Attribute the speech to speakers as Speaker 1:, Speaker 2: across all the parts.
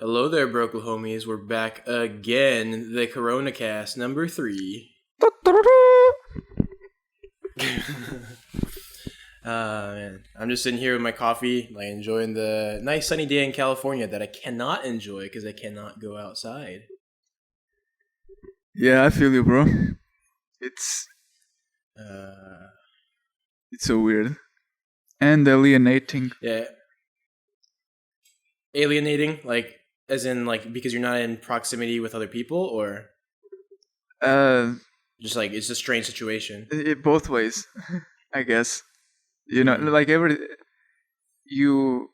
Speaker 1: Hello there, Broklahomies. We're back again. The Corona Cast number 3. Man, I'm just sitting here with my coffee, like enjoying the nice sunny day in California that I cannot enjoy because I cannot go outside.
Speaker 2: Yeah, I feel you, bro. It's so weird and alienating.
Speaker 1: Yeah, alienating, like as in like because you're not in proximity with other people, or just like it's a strange situation.
Speaker 2: Both ways, I guess. You know, like you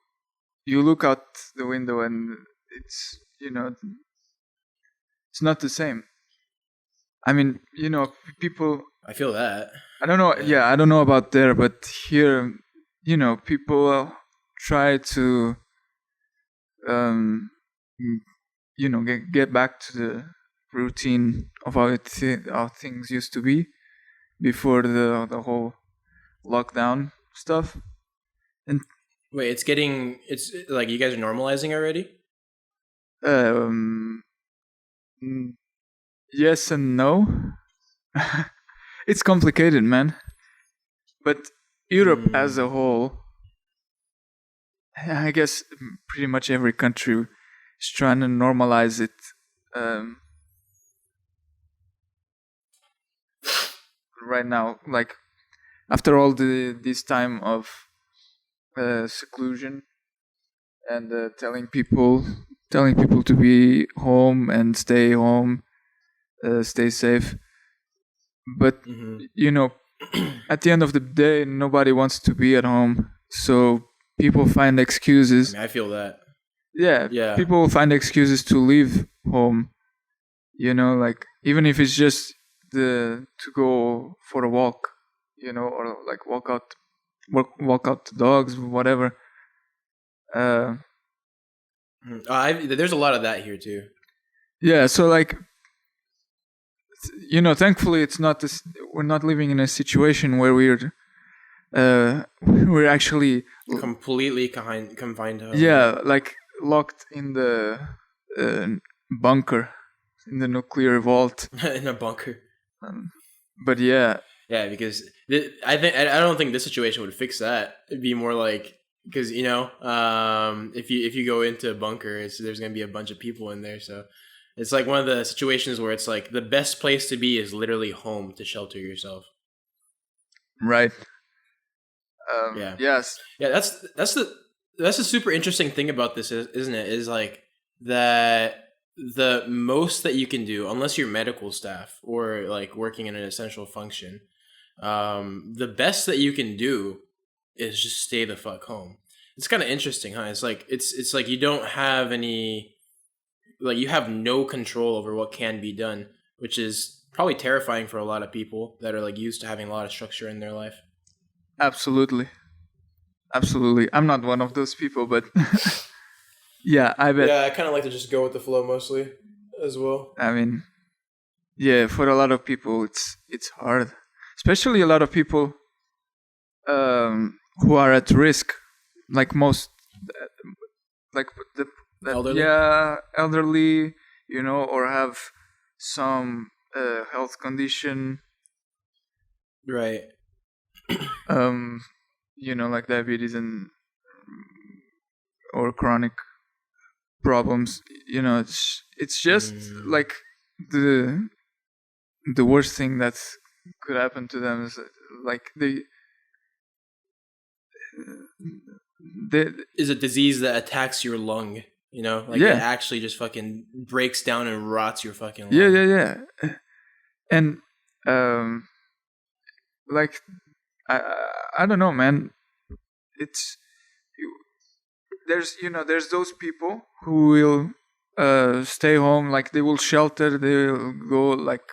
Speaker 2: look out the window and it's it's not the same. I mean, people.
Speaker 1: I feel that.
Speaker 2: I don't know. Yeah, I don't know about there, but here, people try to, get back to the routine of how things used to be before the whole lockdown stuff. And
Speaker 1: wait, it's like you guys are normalizing already?
Speaker 2: Yes and no. It's complicated, man. But Europe as a whole, I guess pretty much every country is trying to normalize it. Right now, like after all this time of seclusion and telling people to be home and stay home, stay safe. But at the end of the day, nobody wants to be at home, so people find excuses.
Speaker 1: I feel that.
Speaker 2: Yeah. People will find excuses to leave home. Like even if it's just to go for a walk, or like walk out the dogs, whatever.
Speaker 1: There's a lot of that here too.
Speaker 2: Yeah, so like, thankfully it's not this. We're not living in a situation where we're actually
Speaker 1: completely confined to home.
Speaker 2: Yeah, like locked in the bunker, in the nuclear vault.
Speaker 1: In a bunker.
Speaker 2: But yeah,
Speaker 1: because I don't think this situation would fix that. It'd be more like because if you go into a bunker, there's gonna be a bunch of people in there, so it's like one of the situations where it's like the best place to be is literally home to shelter yourself.
Speaker 2: Right.
Speaker 1: Yeah.
Speaker 2: Yes.
Speaker 1: Yeah. That's the super interesting thing about this, isn't it? Is like that. The most that you can do, unless you're medical staff or like working in an essential function, the best that you can do is just stay the fuck home. It's kind of interesting, huh? It's like it's like you don't have any, like you have no control over what can be done, which is probably terrifying for a lot of people that are like used to having a lot of structure in their life.
Speaker 2: Absolutely. I'm not one of those people, but. Yeah, I bet.
Speaker 1: Yeah, I kind of like to just go with the flow mostly as well.
Speaker 2: I mean, yeah, for a lot of people, it's hard, especially a lot of people who are at risk, like most, like the
Speaker 1: elderly.
Speaker 2: Yeah, elderly, or have some health condition,
Speaker 1: right?
Speaker 2: Like diabetes or chronic problems. It's just like the worst thing that could happen to them is like
Speaker 1: is a disease that attacks your lung. It actually just fucking breaks down and rots your fucking lung.
Speaker 2: Yeah. And like I don't know, man. It's there's those people who will stay home, like they will shelter, they'll go like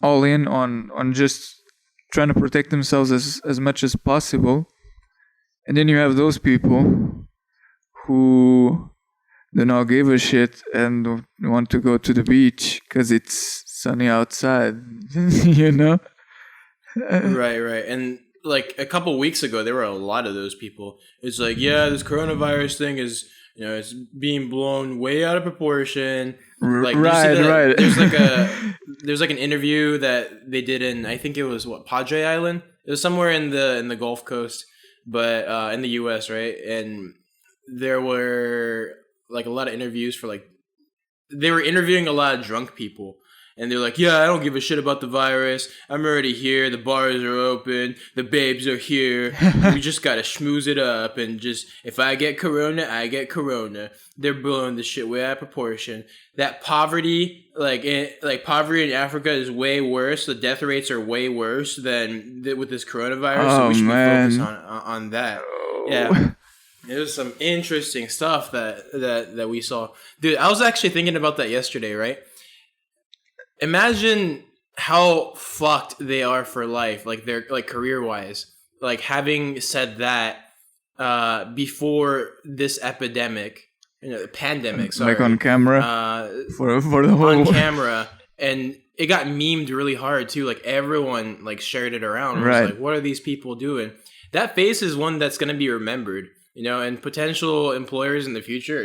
Speaker 2: all in on just trying to protect themselves as much as possible. And then you have those people who do not give a shit and want to go to the beach because it's sunny outside.
Speaker 1: Right. And like a couple weeks ago, there were a lot of those people. It's like, yeah, this coronavirus thing is, it's being blown way out of proportion. Like,
Speaker 2: right.
Speaker 1: There's like an interview that they did in, I think it was Padre Island. It was somewhere in the Gulf Coast, but in the U.S., right? And there were like a lot of interviews for like, they were interviewing a lot of drunk people. And they're like, yeah, I don't give a shit about the virus. I'm already here. The bars are open. The babes are here. We just got to schmooze it up. And just, if I get corona, I get corona. They're blowing the shit way out of proportion. That poverty, poverty in Africa is way worse. The death rates are way worse than with this coronavirus. So we should be focused on that. Oh. Yeah. It was some interesting stuff that we saw. Dude, I was actually thinking about that yesterday, right? Imagine how fucked they are for life, like they're like career-wise. Like, having said that, before this epidemic, pandemic, sorry,
Speaker 2: like on camera, for the whole
Speaker 1: on camera, and it got memed really hard too. Like, everyone like shared it around. Right. Was like, what are these people doing? That face is one that's gonna be remembered, and potential employers in the future,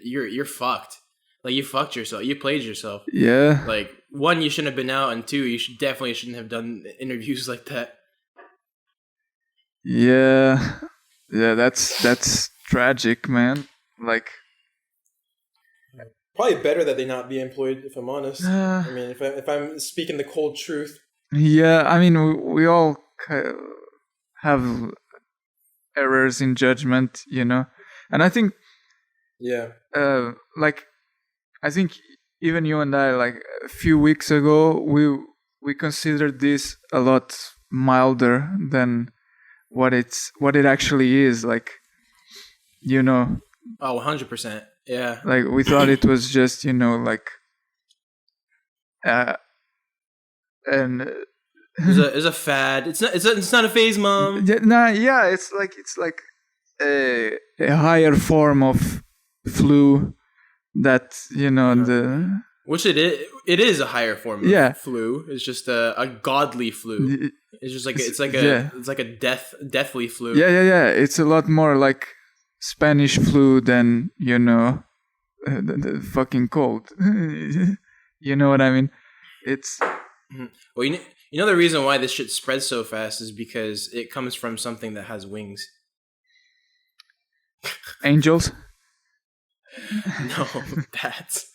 Speaker 1: you're fucked. Like, you fucked yourself. You played yourself.
Speaker 2: Yeah.
Speaker 1: Like, one, you shouldn't have been out, and two, you shouldn't have done interviews like that.
Speaker 2: Yeah. Yeah, that's tragic, man. Like,
Speaker 1: probably better that they not be employed, if I'm honest. I mean, if I'm speaking the cold truth.
Speaker 2: Yeah, I mean, we all have errors in judgment, and I think, I think even you and I, like a few weeks ago, we considered this a lot milder than what it actually is. Like,
Speaker 1: Oh, 100%. Yeah.
Speaker 2: Like, we thought it was just, like, and
Speaker 1: it's a fad. It's not a phase, Mom.
Speaker 2: Yeah. It's like a higher form of flu. That the
Speaker 1: which it is a higher form of flu. It's just a godly flu. It's just like it's like a deathly flu.
Speaker 2: Yeah. It's a lot more like Spanish flu than the fucking cold. You know what I mean? It's
Speaker 1: well, the reason why this shit spreads so fast is because it comes from something that has wings.
Speaker 2: Angels.
Speaker 1: No, bats.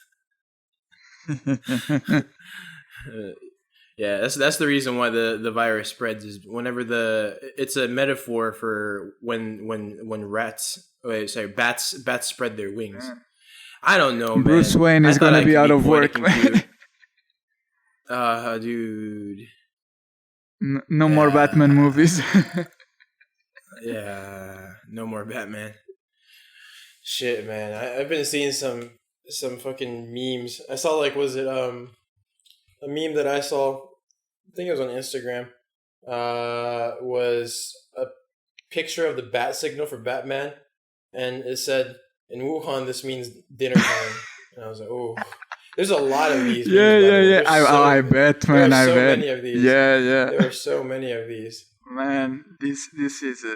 Speaker 1: Yeah, that's the reason why the virus spreads, is whenever it's a metaphor for when bats spread their wings. I don't know, man.
Speaker 2: Bruce Wayne is gonna be out of work.
Speaker 1: Dude.
Speaker 2: No more Batman movies.
Speaker 1: Yeah, no more Batman. Shit, man. I've been seeing some fucking memes. I saw, like, was it a meme that I saw? I think it was on Instagram. Was a picture of the bat signal for Batman, and it said, "In Wuhan, this means dinner time." And I was like, "Oh, there's a lot of these."
Speaker 2: Yeah. I bet, man. I bet. There are so
Speaker 1: many of these.
Speaker 2: Yeah.
Speaker 1: There are so many of these.
Speaker 2: Man, this is a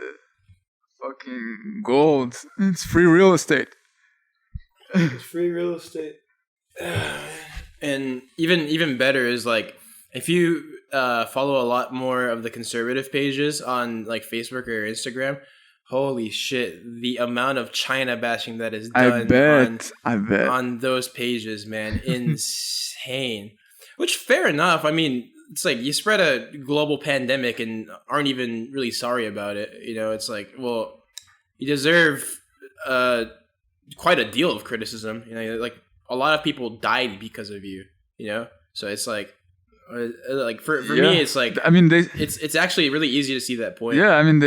Speaker 2: fucking gold. It's free real estate.
Speaker 1: It's free real estate. And even better is, like, if you follow a lot more of the conservative pages on, like, Facebook or Instagram, holy shit, the amount of China bashing that is done
Speaker 2: I bet
Speaker 1: on those pages, man. Insane. Which, fair enough. I mean, it's like, you spread a global pandemic and aren't even really sorry about it. It's like, well, you deserve quite a deal of criticism. Like, a lot of people died because of you. So it's like for me, it's like,
Speaker 2: I mean,
Speaker 1: it's actually really easy to see that point.
Speaker 2: Yeah, I mean,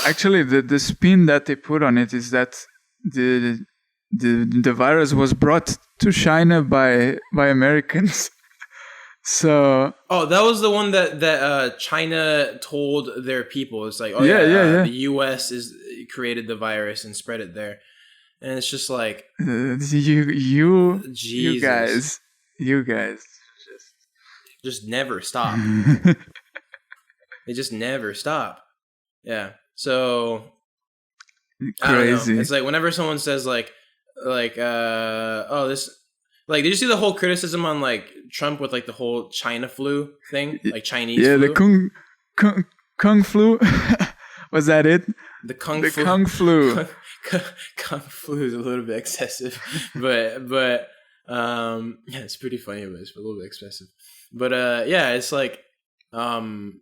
Speaker 2: actually the spin that they put on it is that the virus was brought to China by Americans. So
Speaker 1: that was the one that China told their people. It's like, the US created the virus and spread it there, and it's just like,
Speaker 2: you guys
Speaker 1: just never stop. They just never stop. Yeah. So I don't
Speaker 2: Crazy.
Speaker 1: know. It's like whenever someone says oh, this, like, did you see the whole criticism on like Trump with like the whole China flu thing, like Chinese flu?
Speaker 2: Yeah, the kung flu. Was that it?
Speaker 1: The kung
Speaker 2: The
Speaker 1: flu.
Speaker 2: kung flu.
Speaker 1: Kung flu is a little bit excessive, but yeah, it's pretty funny, but it's a little bit excessive. But yeah, it's like don't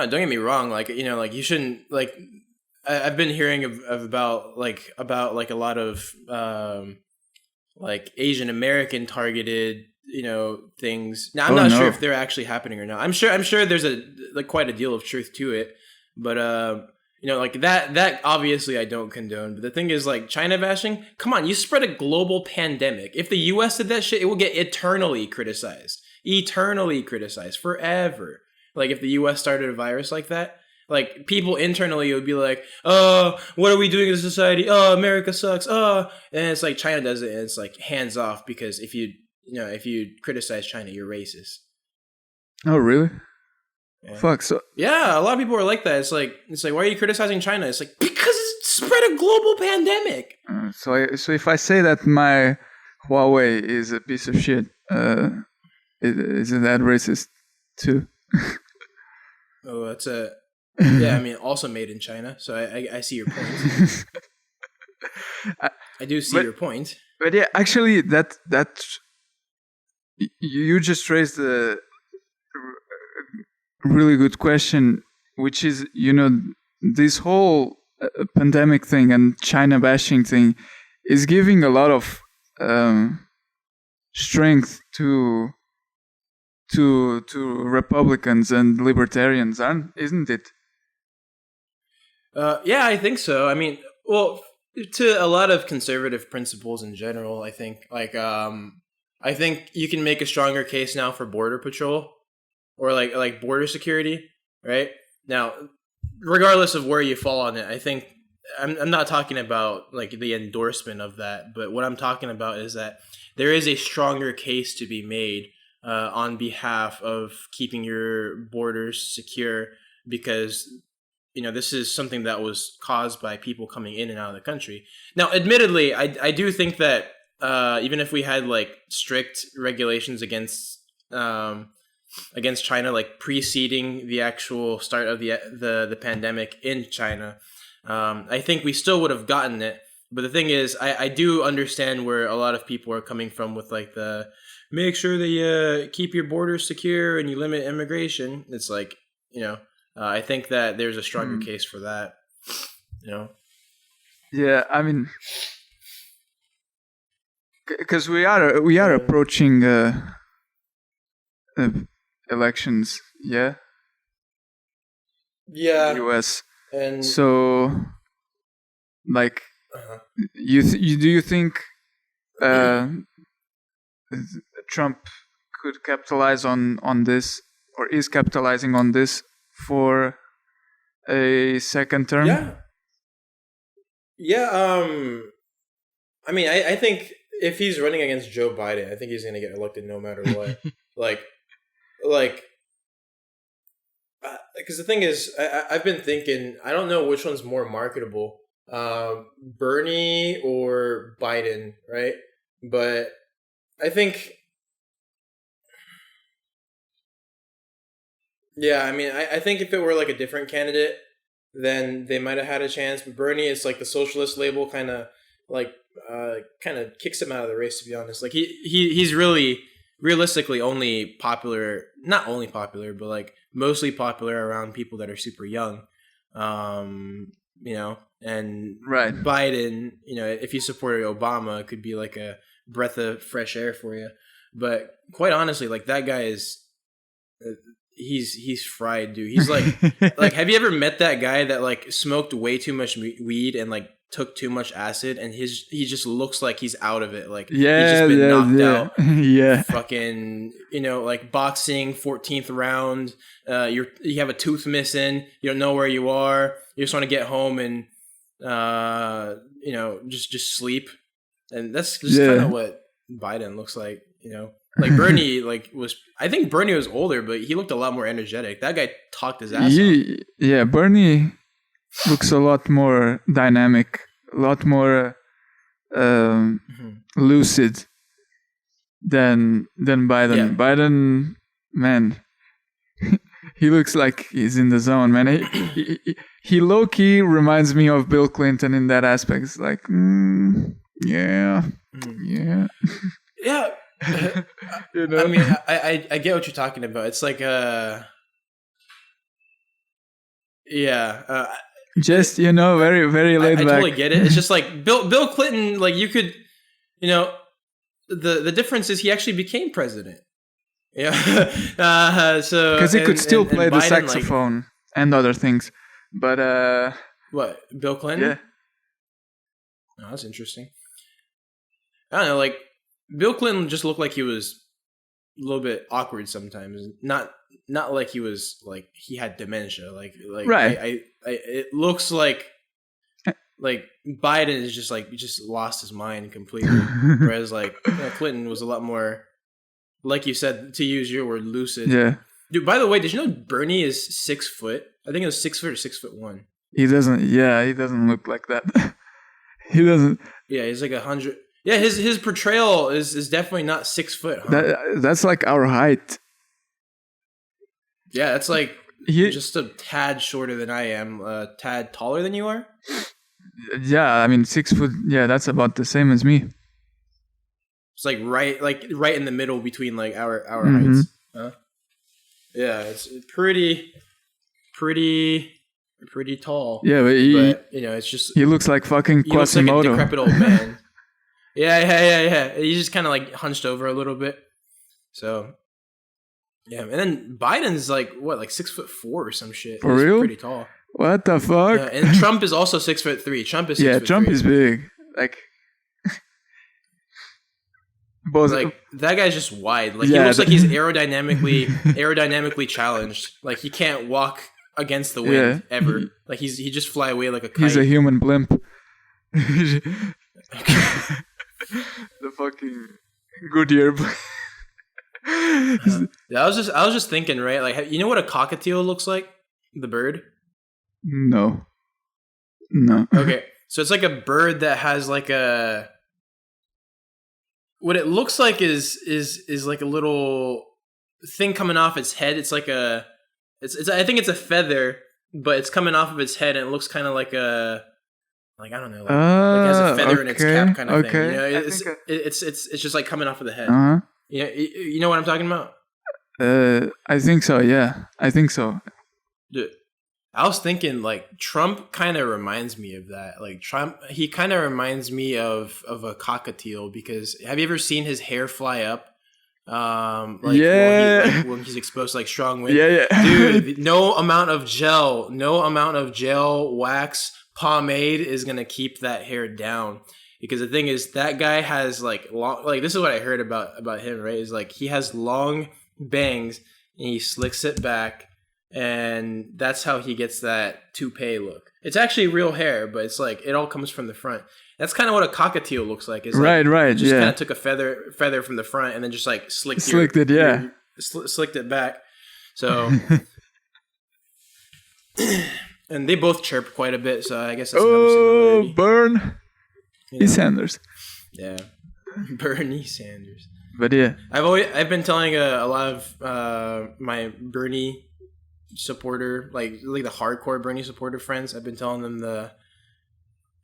Speaker 1: get me wrong, like, you know, like, you shouldn't, like, I've been hearing about a lot of like Asian American targeted, you know, things. Now I'm not sure if they're actually happening or not. I'm sure there's quite a deal of truth to it, but you know, like that obviously I don't condone. But the thing is, like, China bashing, come on, you spread a global pandemic. If the US did that shit, it will get eternally criticized forever. Like, if the US started a virus like that, like, people internally would be like, oh, what are we doing as a society? Oh, America sucks. Oh, and it's like China does it, and it's like hands off, because if you criticize China, you're racist.
Speaker 2: Oh, really?
Speaker 1: Yeah.
Speaker 2: Fuck. So
Speaker 1: yeah, a lot of people are like that. It's like why are you criticizing China? It's like, because it spread a global pandemic.
Speaker 2: So if I say that my Huawei is a piece of shit, isn't that racist too?
Speaker 1: Oh, that's a yeah. I mean, also made in China. So I see your point. I do see your point.
Speaker 2: But yeah, actually, that you just raised a really good question, which is, you know, this whole pandemic thing and China bashing thing is giving a lot of strength to Republicans and libertarians, isn't it?
Speaker 1: Yeah, I think so. I mean, well, to a lot of conservative principles in general, I think, like, I think you can make a stronger case now for border patrol, or like border security, right? Now, regardless of where you fall on it, I think I'm not talking about like the endorsement of that, but what I'm talking about is that there is a stronger case to be made on behalf of keeping your borders secure, because, you know, this is something that was caused by people coming in and out of the country. Now, admittedly, I do think that even if we had like strict regulations against China, like preceding the actual start of the pandemic in China, I think we still would have gotten it. But the thing is, I do understand where a lot of people are coming from with like the make sure that you keep your borders secure and you limit immigration. It's like, you know, I think that there's a stronger case for that, you know?
Speaker 2: Yeah, I mean, because we are approaching elections, yeah?
Speaker 1: Yeah.
Speaker 2: In the US.
Speaker 1: And
Speaker 2: so, like, do you think Trump could capitalize on this, or is capitalizing on this for a second term?
Speaker 1: Yeah. I mean, I think if he's running against Joe Biden, I think he's going to get elected no matter what. Because the thing is, I've been thinking, I don't know which one's more marketable, Bernie or Biden, right? But I think, yeah, I mean, I think if it were like a different candidate, then they might have had a chance. But Bernie, it's like the socialist label kind of kicks him out of the race, to be honest. Like he's really realistically only popular, not only popular, but like mostly popular around people that are super young. You know, and
Speaker 2: right.
Speaker 1: Biden, you know, if you supported Obama, it could be like a breath of fresh air for you. But quite honestly, like that guy is, he's fried, dude. He's like, like, have you ever met that guy that like smoked way too much weed and like took too much acid, and he just looks like he's out of it, like he's just been knocked out.
Speaker 2: Yeah,
Speaker 1: fucking, you know, like boxing 14th round, you have a tooth missing, you don't know where you are, you just want to get home and you know, just sleep. And that's just kind of what Biden looks like, you know. Like Bernie, I think Bernie was older, but he looked a lot more energetic. That guy talked his ass off.
Speaker 2: Yeah, Bernie looks a lot more dynamic, a lot more lucid than Biden.
Speaker 1: Yeah.
Speaker 2: Biden, man, he looks like he's in the zone, man. He low key reminds me of Bill Clinton in that aspect. It's like, yeah.
Speaker 1: Yeah.
Speaker 2: You know?
Speaker 1: I mean, I get what you're talking about. It's like
Speaker 2: just, very, very laid back.
Speaker 1: I totally get it. It's just like Bill Clinton, like you could, the difference is he actually became president. Yeah. So
Speaker 2: because he could still play the
Speaker 1: Biden,
Speaker 2: saxophone and other things, but
Speaker 1: what, Bill Clinton?
Speaker 2: Yeah.
Speaker 1: Oh, that's interesting. I don't know, like Bill Clinton just looked like he was a little bit awkward sometimes. Not like he was like he had dementia. Like
Speaker 2: right.
Speaker 1: It looks like Biden is just like just lost his mind completely. Whereas Clinton was a lot more, like you said, to use your word, lucid.
Speaker 2: Yeah.
Speaker 1: Dude, by the way, did you know Bernie is 6 foot? I think it was 6 foot or 6'1".
Speaker 2: He doesn't look like that. He doesn't.
Speaker 1: Yeah, he's like 100. Yeah, his portrayal is definitely not 6 foot. Huh?
Speaker 2: That's like our height.
Speaker 1: Yeah, that's like just a tad shorter than I am, a tad taller than you are.
Speaker 2: Yeah, I mean 6 foot. Yeah, that's about the same as me.
Speaker 1: It's like right in the middle between like our heights. Huh? Yeah, it's pretty tall.
Speaker 2: Yeah, but
Speaker 1: it's just
Speaker 2: he looks like fucking Quasimodo.
Speaker 1: Looks like a decrepit old man. Yeah. He's just kind of like hunched over a little bit. So, yeah, and then Biden's like 6'4" or some shit.
Speaker 2: For real?
Speaker 1: Pretty tall.
Speaker 2: What the fuck?
Speaker 1: Yeah, and Trump is also 6'3". Trump is 6'3".
Speaker 2: Trump is big. Like, both.
Speaker 1: Like that guy's just wide. Like he looks like he's aerodynamically challenged. Like he can't walk against the wind ever. Like he just fly away like a kite.
Speaker 2: He's a human blimp. The fucking Goodyear.
Speaker 1: I was just thinking, right? Like, you know what a cockatiel looks like? The bird?
Speaker 2: No.
Speaker 1: Okay, so it's like a bird that has like a. What it looks like is like a little thing coming off its head. It's like a. It's I think it's a feather, but it's coming off of its head, and it looks kind of like a. Like I don't know, like it has a feather in its cap, kind of thing. You know, it's just like coming off of the head. Yeah, you know what I'm talking about?
Speaker 2: I think so. Yeah, I think so.
Speaker 1: Dude, I was thinking like Trump kind of reminds me of that. Like Trump, he kind of reminds me of a cockatiel because have you ever seen his hair fly up? When he's exposed to like strong wind.
Speaker 2: Yeah.
Speaker 1: Dude, no amount of gel, wax, pomade is gonna keep that hair down. Because the thing is, that guy has like long, like this is what I heard about him, right? Is like he has long bangs and he slicks it back, and that's how he gets that toupee look. It's actually real hair, but it's like it all comes from the front. That's kind of what a cockatiel looks like. It's
Speaker 2: right.
Speaker 1: Just kind of took a feather from the front and then just like slicked it back. So, and they both chirp quite a bit. So I guess that's another similarity.
Speaker 2: Burn. Sanders.
Speaker 1: Yeah, Bernie Sanders.
Speaker 2: But yeah,
Speaker 1: I've been telling a lot of my Bernie supporter, like the hardcore Bernie supporter friends. I've been telling them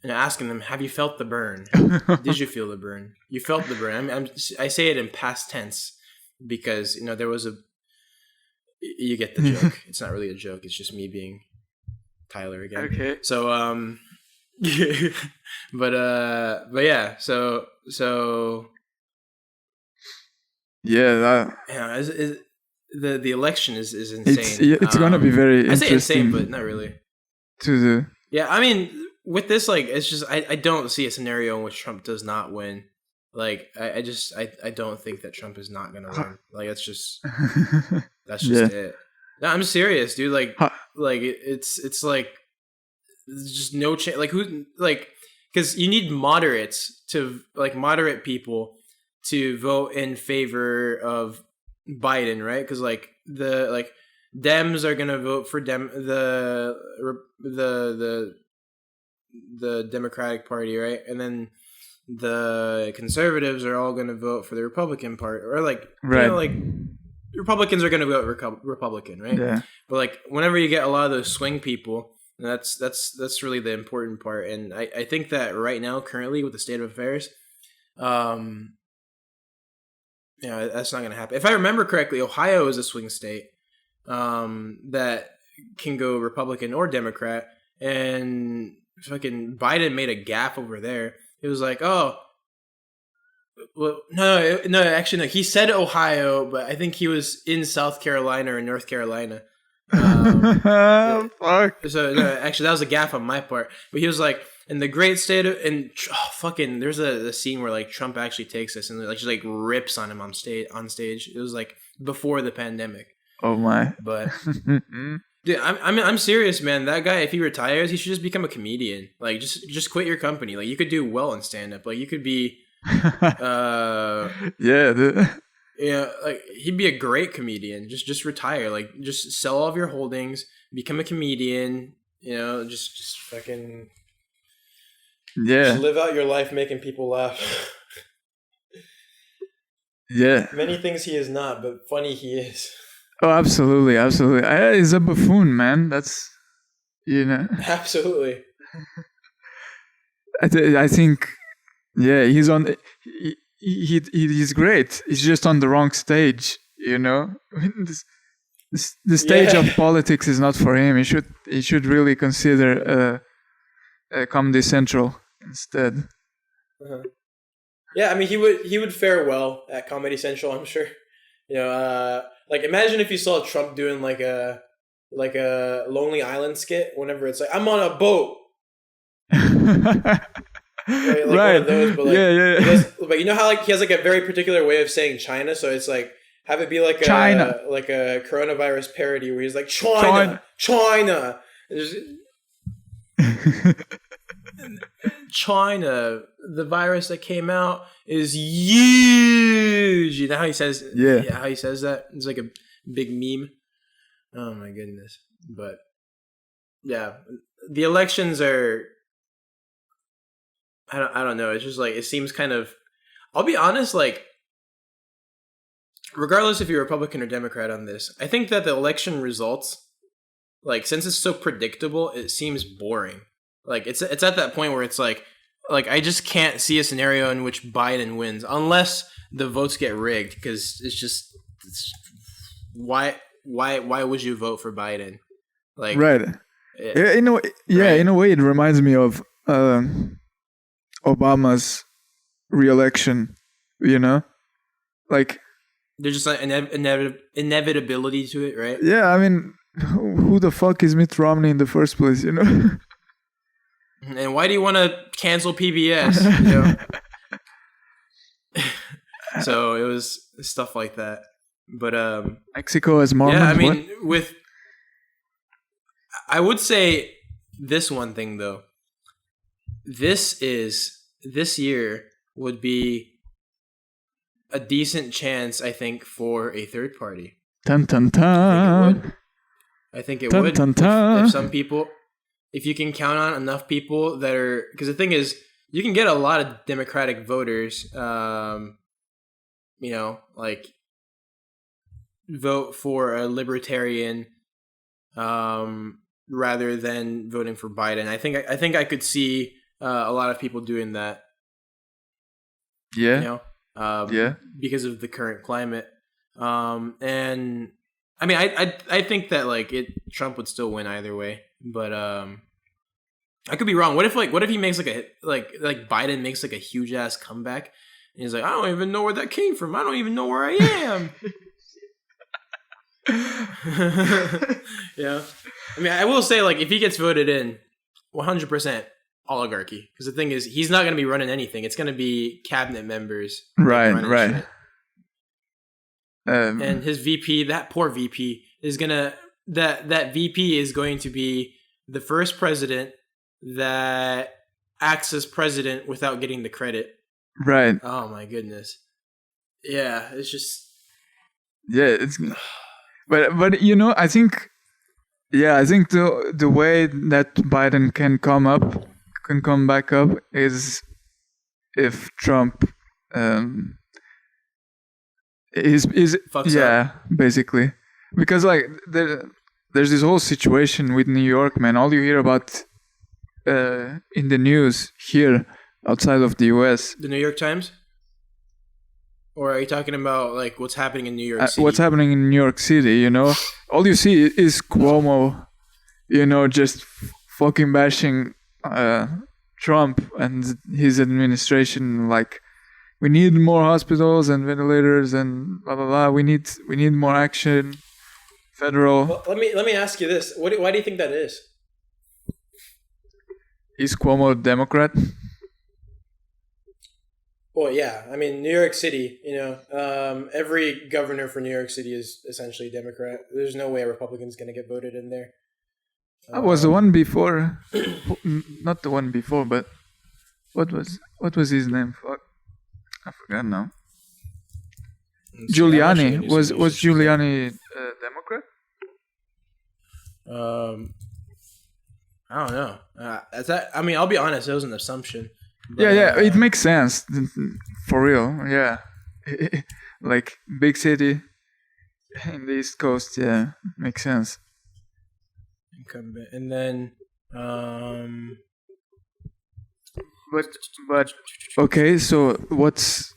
Speaker 1: asking them, have you felt the burn? Did you feel the burn? You felt the burn. I say it in past tense because there was you get the joke. It's not really a joke. It's just me being Tyler again.
Speaker 2: Okay.
Speaker 1: So but yeah, so
Speaker 2: yeah,
Speaker 1: the election is insane.
Speaker 2: It's gonna be very interesting.
Speaker 1: I say insane, but not really. Yeah, I mean, with this, like, it's just I don't see a scenario in which Trump does not win. Like, I don't think that Trump is not gonna win. Like, that's just it. No, I'm serious, dude. Like it's like. There's just no chance. Like who? Like because you need moderates to like moderate people to vote in favor of Biden, right? Because like the Dems are gonna vote for the Democratic Party, right? And then the conservatives are all gonna vote for the Republican Party, or like
Speaker 2: Right.
Speaker 1: you know, like Republicans are gonna vote Republican, right?
Speaker 2: Yeah.
Speaker 1: But like whenever you get a lot of those swing people, that's really the important part. And I think that right now, currently with the state of affairs, that's not gonna happen. If I remember correctly, Ohio is a swing state that can go Republican or Democrat, and fucking Biden made a gaffe over there. It was like, oh, well, no, actually, no. He said Ohio, but I think he was in South Carolina or North Carolina.
Speaker 2: Fuck.
Speaker 1: So no, actually, that was a gaffe on my part. But he was like, in the great state of, and fucking, there's a scene where like Trump actually takes this and like just like rips on him on stage. It was like before the pandemic.
Speaker 2: Oh my.
Speaker 1: But dude, I'm serious, man. That guy, if he retires, he should just become a comedian. Like, just quit your company. Like, you could do well in stand up. Like, you could be,
Speaker 2: Yeah.
Speaker 1: like he'd be a great comedian. Just retire. Like, just sell all of your holdings, become a comedian. Just fucking just live out your life making people laugh.
Speaker 2: Yeah.
Speaker 1: Many things he is not, but funny he is.
Speaker 2: Oh, absolutely. He's a buffoon, man. That's,
Speaker 1: Absolutely.
Speaker 2: I think, yeah, he's on. He's great. He's just on the wrong stage. The stage of politics is not for him. He should really consider Comedy Central instead.
Speaker 1: Uh-huh. Yeah, I mean, he would fare well at Comedy Central, I'm sure. Like imagine if you saw Trump doing like a Lonely Island skit whenever it's like, I'm on a boat. Right, like
Speaker 2: right.
Speaker 1: One of those, but like,
Speaker 2: yeah.
Speaker 1: But you know how like he has like a very particular way of saying China, so it's like have it be like
Speaker 2: China.
Speaker 1: Like a coronavirus parody where he's like China. China. China, the virus that came out is huge. You know how he says, how he says that? It's like a big meme. Oh my goodness! But yeah, the elections are. I don't know. It's just like it seems kind of. I'll be honest, like. Regardless if you're Republican or Democrat on this, I think that the election results, like since it's so predictable, it seems boring. Like it's at that point where it's like I just can't see a scenario in which Biden wins unless the votes get rigged, because it's why would you vote for Biden? Like
Speaker 2: right. In a way, in a way it reminds me of Obama's re-election, like
Speaker 1: there's just like inevitability to it, right?
Speaker 2: Yeah, I mean, who the fuck is Mitt Romney in the first place,
Speaker 1: And why do you want to cancel PBS? So it was stuff like that. But
Speaker 2: Mexico as Mormons.
Speaker 1: Yeah, I mean, I would say this one thing though. This year would be a decent chance, I think, for a third party.
Speaker 2: Dun dun dun.
Speaker 1: I think it would. If some people, if you can count on enough people that are, because the thing is, you can get a lot of Democratic voters, like vote for a libertarian, rather than voting for Biden. I think I could see a lot of people doing that.
Speaker 2: Yeah.
Speaker 1: Because of the current climate. And I mean, I think that like Trump would still win either way, but I could be wrong. What if he makes like Biden makes like a huge ass comeback and he's like, I don't even know where that came from. I don't even know where I am. Yeah. I mean, I will say like if he gets voted in, 100% oligarchy, because the thing is he's not going to be running anything. It's going to be cabinet members,
Speaker 2: right.
Speaker 1: And his VP, that poor VP, is gonna that VP is going to be the first president that acts as president without getting the credit.
Speaker 2: Right.
Speaker 1: Oh my goodness. Yeah, it's just
Speaker 2: Yeah, but I think the way that Biden can come back up is if Trump is
Speaker 1: fucks up.
Speaker 2: basically, because like there's this whole situation with New York, man. All you hear about in the news here outside of the US.
Speaker 1: The New York Times? Or are you talking about like what's happening in New York City?
Speaker 2: What's happening in New York City, all you see is Cuomo, just fucking bashing Trump and his administration. Like, we need more hospitals and ventilators and blah blah blah. We need more action, federal.
Speaker 1: Well, let me ask you this: why do you think that is?
Speaker 2: Is Cuomo a Democrat?
Speaker 1: Well, yeah. I mean, New York City. Every governor for New York City is essentially Democrat. There's no way a Republican's going to get voted in there.
Speaker 2: I was the one before, not the one before, but what was his name? Fuck, I forgot now. Giuliani was Giuliani a Democrat?
Speaker 1: I don't know. I mean, I'll be honest. It was an assumption.
Speaker 2: But, it makes sense for real. Yeah, like big city in the East Coast. Yeah, makes sense.
Speaker 1: Incumbent, and then
Speaker 2: but okay. So what's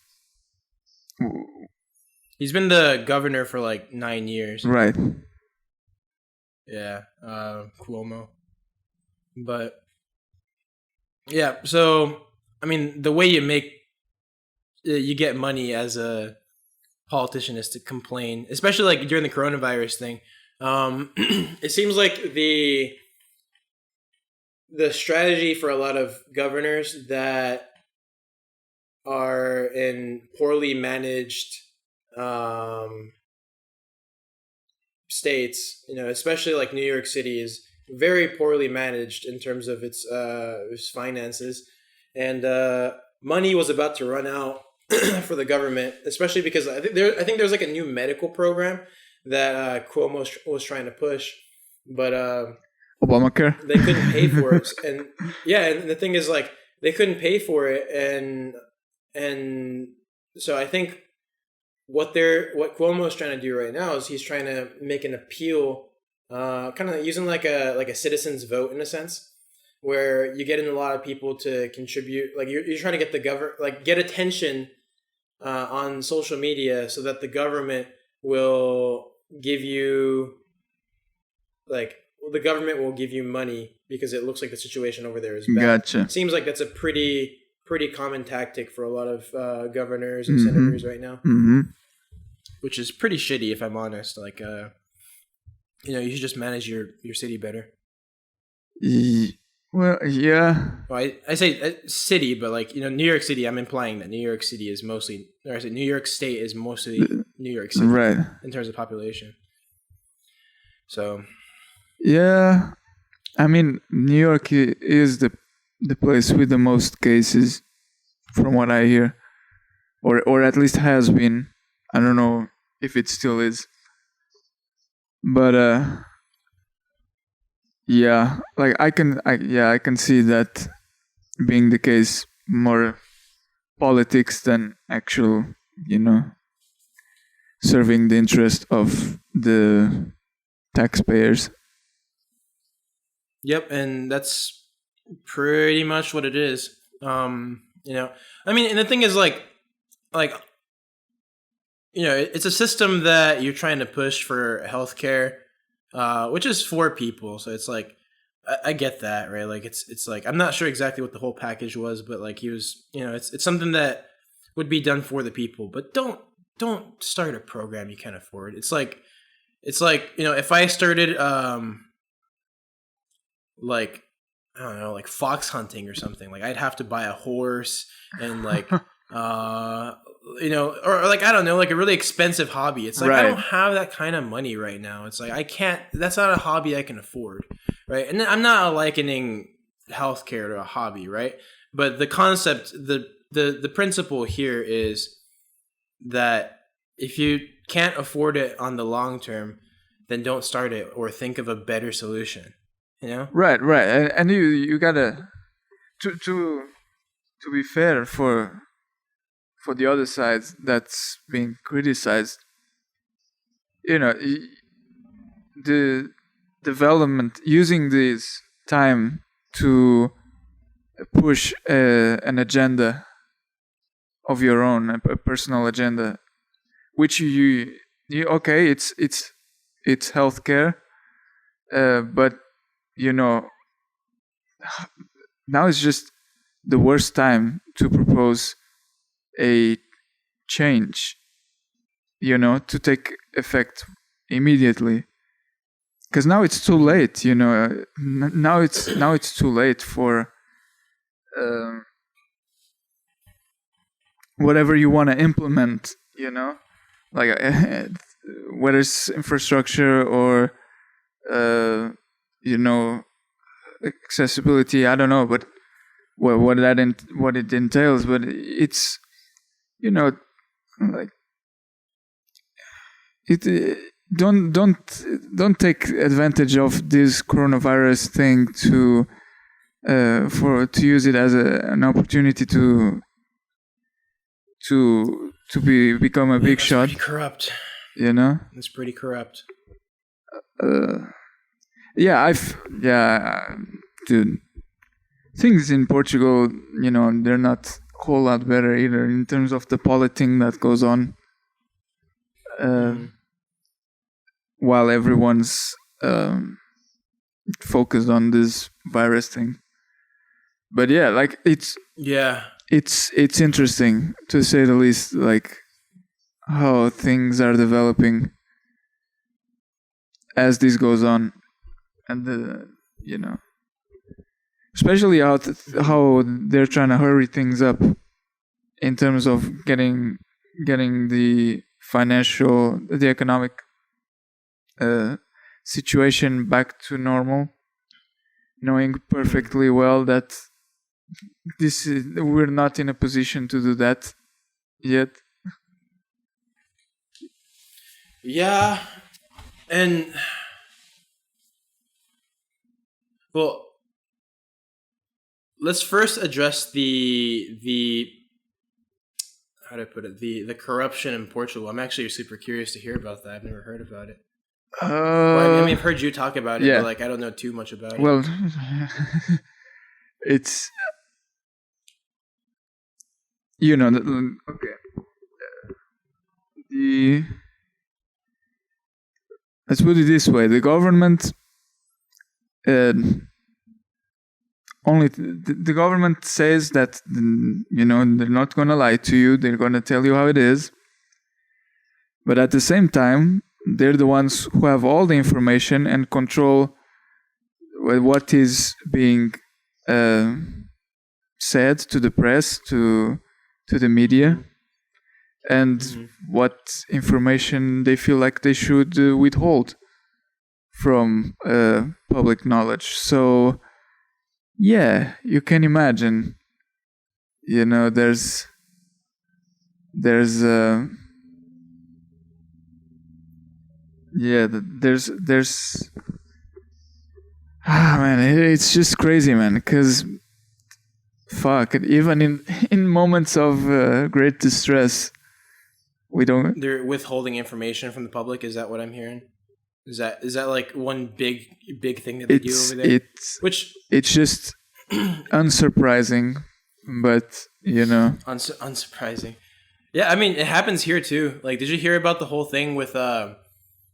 Speaker 1: he's been the governor for like 9 years,
Speaker 2: right?
Speaker 1: Yeah, Cuomo. But yeah, so I mean, the way you get money as a politician is to complain, especially like during the coronavirus thing. It seems like the strategy for a lot of governors that are in poorly managed states, especially like New York City, is very poorly managed in terms of its finances, and money was about to run out for the government, especially because I think there's like a new medical program that Cuomo was trying to push, but
Speaker 2: Obamacare,
Speaker 1: they couldn't pay for it, and the thing is like they couldn't pay for it, and so I think what Cuomo is trying to do right now is he's trying to make an appeal, kind of using like a citizen's vote in a sense, where you get in a lot of people to contribute. Like you're trying to get get attention on social media so that the government will give you money because it looks like the situation over there is bad.
Speaker 2: Gotcha.
Speaker 1: Seems like that's a pretty common tactic for a lot of governors and senators right now, which is pretty shitty if I'm honest. Like, you should just manage your city better.
Speaker 2: Well, yeah.
Speaker 1: Well, I say city, but like New York City. I'm implying that New York City is mostly, or I say New York State is mostly New York City,
Speaker 2: right?
Speaker 1: In terms of population. So.
Speaker 2: Yeah, I mean, New York is the place with the most cases, from what I hear, or at least has been. I don't know if it still is, but yeah, like I can see that being the case, more politics than actual, serving the interest of the taxpayers.
Speaker 1: Yep, and that's pretty much what it is. I mean, and the thing is it's a system that you're trying to push for healthcare, which is for people. So it's like, I get that, right? Like it's like, I'm not sure exactly what the whole package was, but like he was, it's something that would be done for the people, but don't start a program you can't afford. It's like, if I started, like, I don't know, like fox hunting or something, like I'd have to buy a horse and like, or like, I don't know, like a really expensive hobby. It's like, right. I don't have that kind of money right now. It's like, that's not a hobby I can afford. Right. And I'm not likening healthcare to a hobby. Right. But the concept, the principle here is that if you can't afford it on the long term, then don't start it or think of a better solution. You know?
Speaker 2: Right. And you gotta to be fair for the other side that's being criticized. You know, the development using this time to push an agenda of your own, a personal agenda, which you okay, it's healthcare, but you know, now is just the worst time to propose a change, you know, to take effect immediately, because now it's too late, you know. Now it's too late for whatever you want to implement, you know, like whether it's infrastructure or you know, accessibility. I don't know, but what it entails, but it's, you know, like it. Don't take advantage of this coronavirus thing to use it as an opportunity to become a big shot.
Speaker 1: Pretty corrupt.
Speaker 2: You know,
Speaker 1: it's pretty corrupt.
Speaker 2: Dude. Things in Portugal, you know, they're not a whole lot better either in terms of the politing that goes on. While everyone's focused on this virus thing. But yeah, like it's interesting, to say the least, like how things are developing as this goes on, and you know, especially how they're trying to hurry things up in terms of getting the economic situation back to normal, knowing perfectly well that we're not in a position to do that yet.
Speaker 1: Yeah, and well, let's first address the how do I put it, the corruption in Portugal. I'm actually super curious to hear about that. I've never heard about it. Well, I mean, I've heard you talk about it, but like I don't know too much about it.
Speaker 2: Well, it's, you know, okay. Let's put it this way: the government, only the government says that, you know, they're not going to lie to you; they're going to tell you how it is. But at the same time, they're the ones who have all the information and control what is being said to the press, to the media, and what information they feel like they should withhold from public knowledge. So, yeah, you can imagine, you know, there's man, it's just crazy, man, because fuck, even in moments of great distress,
Speaker 1: they're withholding information from the public. Is that what I'm hearing? Is that like one big thing that they do over there?
Speaker 2: It's just unsurprising, but you know,
Speaker 1: unsurprising. Yeah, I mean, it happens here too. Like, did you hear about the whole thing with the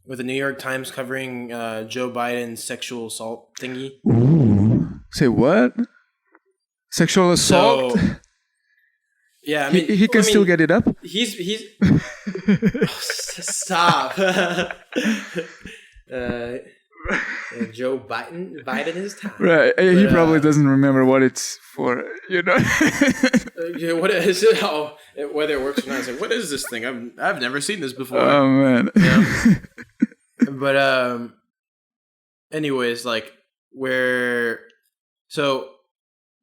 Speaker 1: New York Times covering Joe Biden's sexual assault thingy?
Speaker 2: Ooh. Say what? Sexual assault? So,
Speaker 1: yeah, I mean,
Speaker 2: he can still get it up.
Speaker 1: He's stop. Joe Biden is time.
Speaker 2: Right, but, he probably doesn't remember what it's for, you know.
Speaker 1: What is it? Oh, whether it works or not. It's like, what is this thing? I've never seen this before.
Speaker 2: Oh man.
Speaker 1: Yeah. But anyways, like so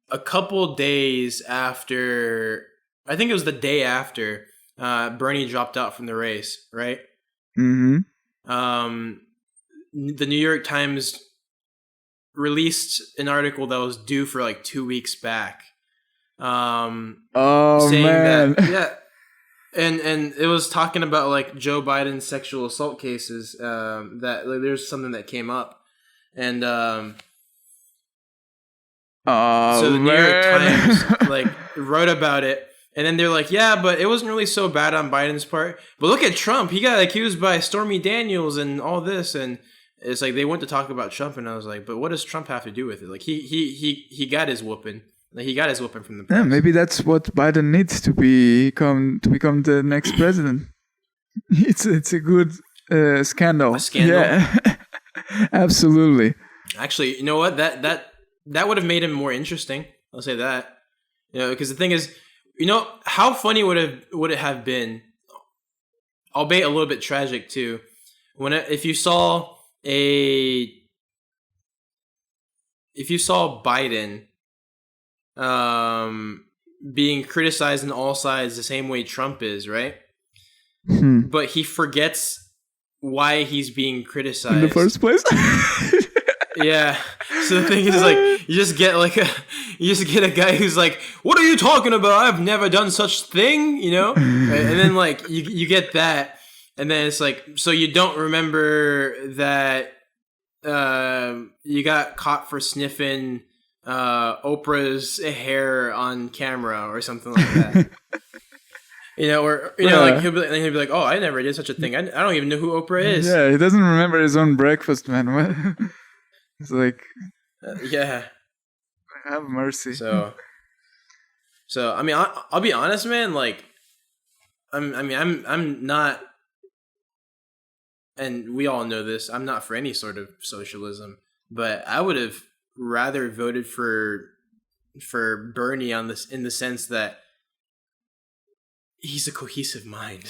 Speaker 1: a couple days after, I think it was the day after Bernie dropped out from the race, right?
Speaker 2: Mm-hmm.
Speaker 1: The New York Times released an article that was due for like 2 weeks back, saying
Speaker 2: man.
Speaker 1: that and it was talking about like Joe Biden's sexual assault cases. That like, there's something that came up, and so the New York Times like wrote about it. And then they're like, yeah, but it wasn't really so bad on Biden's part. But look at Trump. He got accused by Stormy Daniels and all this. And it's like they went to talk about Trump. And I was like, but what does Trump have to do with it? Like, he got his whooping. Like, he got his whooping from the press.
Speaker 2: Yeah, maybe that's what Biden needs to become the next president. It's a good scandal.
Speaker 1: A scandal?
Speaker 2: Yeah. Absolutely.
Speaker 1: Actually, you know what? That would have made him more interesting. I'll say that. You know, because the thing is, you know, how funny would it have been, albeit a little bit tragic too, if you saw Biden being criticized on all sides the same way Trump is, right? But he forgets why he's being criticized
Speaker 2: in the first place.
Speaker 1: Yeah. So the thing is, like, you just get a guy who's like, "What are you talking about? I've never done such thing," you know? And then like you get that, and then it's like, so you don't remember that you got caught for sniffing Oprah's hair on camera or something like that. You know, or you know, like he'll be like, "Oh, I never did such a thing. I don't even know who Oprah is."
Speaker 2: Yeah, he doesn't remember his own breakfast, man. What? It's like,
Speaker 1: yeah.
Speaker 2: Have mercy.
Speaker 1: So I mean, I'll be honest, man. Like, I'm not, and we all know this. I'm not for any sort of socialism, but I would have rather voted for Bernie on this in the sense that he's a cohesive mind.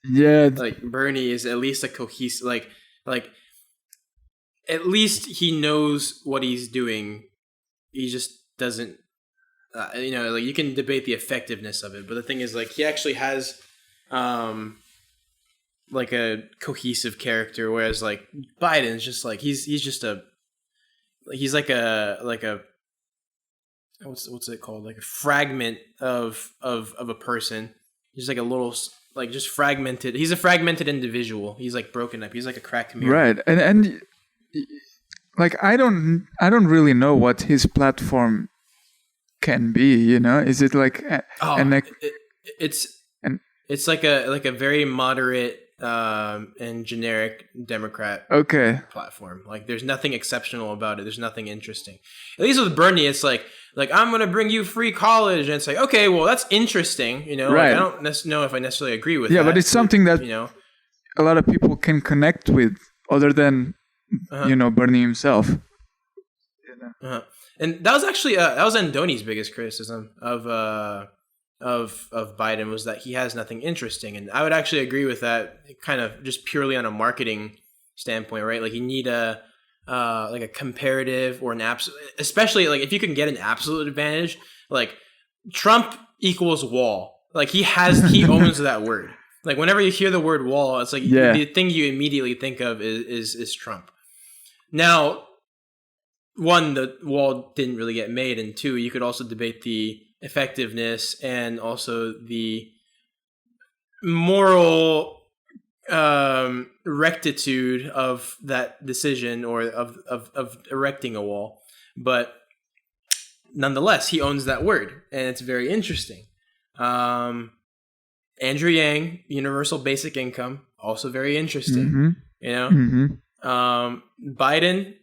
Speaker 2: Yeah,
Speaker 1: like Bernie is at least a cohesive, like. At least he knows what he's doing. He just doesn't, you know, like you can debate the effectiveness of it. But the thing is, like, he actually has, like a cohesive character. Whereas like Biden's just like, he's like a what's it called? Like a fragment of a person. He's like a little, like just fragmented. He's a fragmented individual. He's like broken up. He's like a cracked mirror.
Speaker 2: Right. And like I don't really know what his platform can be, you know? Is it like
Speaker 1: it's like a very moderate and generic Democrat platform. Like there's nothing exceptional about it. There's nothing interesting. At least with Bernie, it's like I'm gonna bring you free college, and it's like, okay, well that's interesting, you know.
Speaker 2: Right.
Speaker 1: Like, I don't know if I necessarily agree with that.
Speaker 2: Yeah, but it's something that,
Speaker 1: you know,
Speaker 2: a lot of people can connect with, other than you know, Bernie himself.
Speaker 1: And that was actually that was Andoni's biggest criticism of Biden, was that he has nothing interesting, and I would actually agree with that, kind of just purely on a marketing standpoint, right? Like you need a like a comparative or an absolute, especially like if you can get an absolute advantage, like Trump equals wall. Like he owns that word. Like whenever you hear the word wall, it's like the thing you immediately think of is Trump. Now, one, the wall didn't really get made, and two, you could also debate the effectiveness and also the moral rectitude of that decision, or of erecting a wall. But nonetheless, he owns that word, and it's very interesting. Andrew Yang, universal basic income, also very interesting. You know, Biden.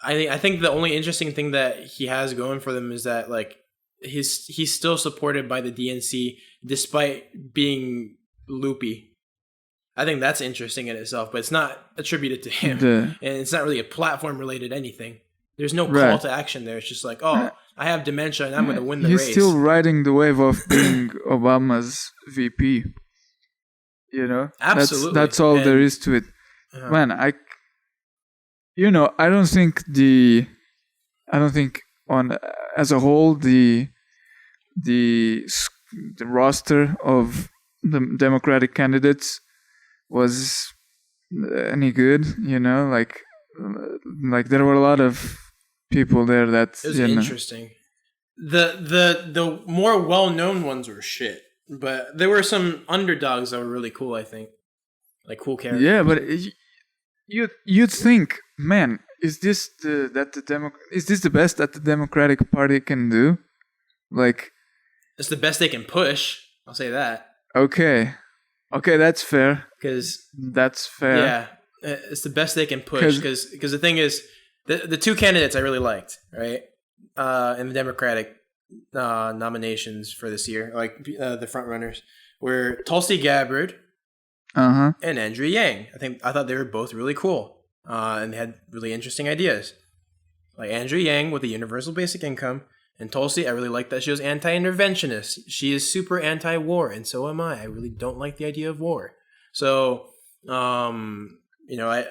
Speaker 1: I think the only interesting thing that he has going for them is that like he's still supported by the DNC despite being loopy. I think that's interesting in itself, but it's not attributed to him, and it's not really a platform related anything. There's no call to action there. It's just like, oh, I have dementia and I'm going to win the race.
Speaker 2: He's still riding the wave of being Obama's VP. You know,
Speaker 1: absolutely.
Speaker 2: That's all there is to it. Man, I don't think on as a whole the the roster of the Democratic candidates was any good, like there were a lot of people there that
Speaker 1: it was interesting. The more well-known ones were shit, but there were some underdogs that were really cool, I think. Like cool characters.
Speaker 2: Yeah, but you'd think, man, is this the best that the Democratic Party can do? Like,
Speaker 1: it's the best they can push. I'll say that.
Speaker 2: Okay, that's fair.
Speaker 1: That's fair. Yeah, it's the best they can push. Because the thing is, the two candidates I really liked, right, in the Democratic nominations for this year, like the front runners, were Tulsi Gabbard. And Andrew Yang. I thought they were both really cool, and they had really interesting ideas. Like Andrew Yang with the universal basic income, and Tulsi, I really like that she was anti-interventionist. She is super anti-war, and so am I. I really don't like the idea of war. So, and the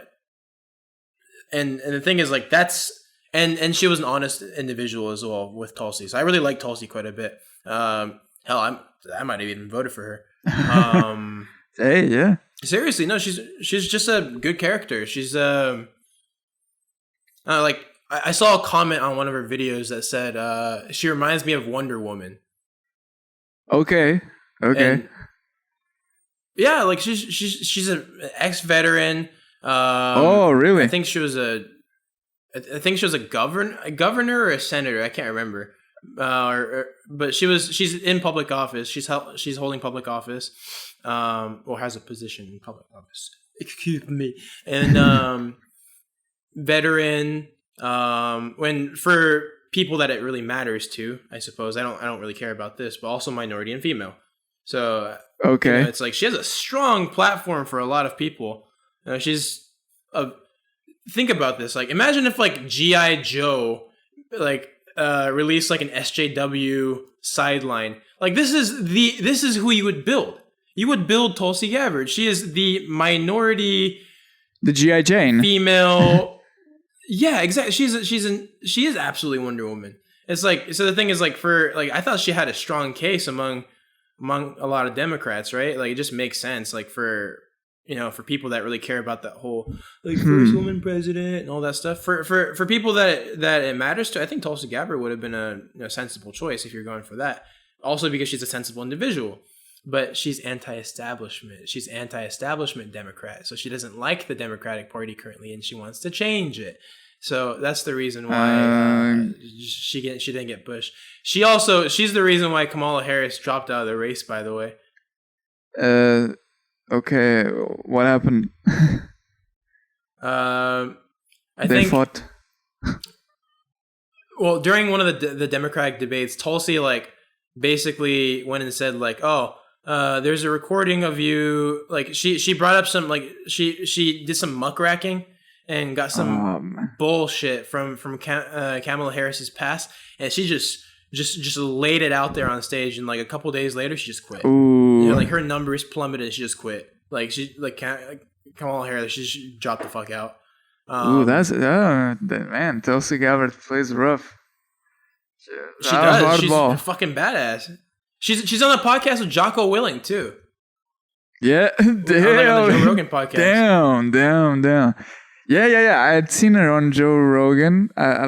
Speaker 1: thing is, like, that's and she was an honest individual as well with Tulsi. So I really like Tulsi quite a bit. Hell, I might have even voted for her.
Speaker 2: Hey, yeah.
Speaker 1: Seriously, no, she's just a good character. She's like, I saw a comment on one of her videos that said she reminds me of Wonder Woman.
Speaker 2: Okay.
Speaker 1: And, yeah, like she's an ex-veteran.
Speaker 2: Oh, really?
Speaker 1: I think she was a governor or a senator. I can't remember. But she's in public office. She's holding public office. Or has a position in public office. Excuse me. And veteran. When for people that it really matters to, I suppose. I don't really care about this, but also minority and female. So
Speaker 2: okay,
Speaker 1: it's like she has a strong platform for a lot of people. She's think about this. Like, imagine if like G.I. Joe released like an SJW sideline. Like this is who you would build. You would build Tulsi Gabbard. She is the minority,
Speaker 2: the G.I. Jane
Speaker 1: female. Yeah, exactly. She is absolutely Wonder Woman. It's like, so the thing is, like, for like, I thought she had a strong case among a lot of Democrats, right? Like, it just makes sense, like, for people that really care about that whole like first woman president and all that stuff. For people that it matters to, I think Tulsi Gabbard would have been a sensible choice if you're going for that. Also because she's a sensible individual. But she's anti-establishment. She's anti-establishment Democrat. So she doesn't like the Democratic Party currently, and she wants to change it. So that's the reason why she didn't get pushed. She's the reason why Kamala Harris dropped out of the race, by the way.
Speaker 2: Okay. What happened? They fought.
Speaker 1: Well, during one of the Democratic debates, Tulsi basically went and said there's a recording of you. Like she brought up some she did some muckraking and got some bullshit from Kamala Harris's past, and she just laid it out there on stage. And like a couple days later, she just quit.
Speaker 2: Ooh.
Speaker 1: Her numbers plummeted. She just quit. Kamala Harris, she just dropped the fuck out.
Speaker 2: Ooh, man. Tulsi Gabbard plays rough.
Speaker 1: She does. She's a fucking badass. She's on a podcast with Jocko Willing too.
Speaker 2: Yeah,
Speaker 1: on the Joe Rogan podcast.
Speaker 2: Down. Yeah. I had seen her on Joe Rogan. I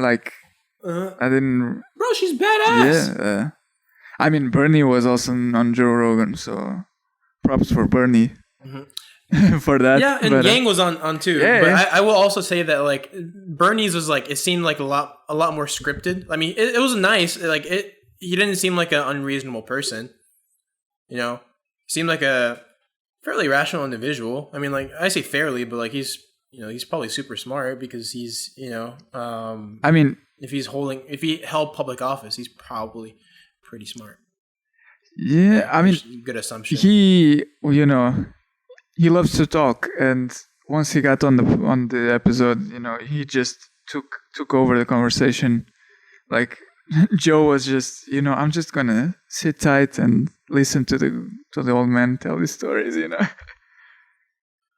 Speaker 2: didn't.
Speaker 1: Bro, she's badass.
Speaker 2: Yeah. I mean, Bernie was also on Joe Rogan, so props for Bernie for that.
Speaker 1: Yeah, and Yang was on too. Yeah, but I will also say that Bernie's was it seemed like a lot more scripted. I mean, it was nice. He didn't seem like an unreasonable person. He seemed like a fairly rational individual. I mean, I say fairly, but he's probably super smart because he's
Speaker 2: I mean,
Speaker 1: if he held public office, he's probably pretty smart.
Speaker 2: Yeah, I mean,
Speaker 1: good assumption.
Speaker 2: He loves to talk, and once he got on the episode, he just took over the conversation. Like Joe was just, I'm just gonna sit tight and listen to the old man tell his stories,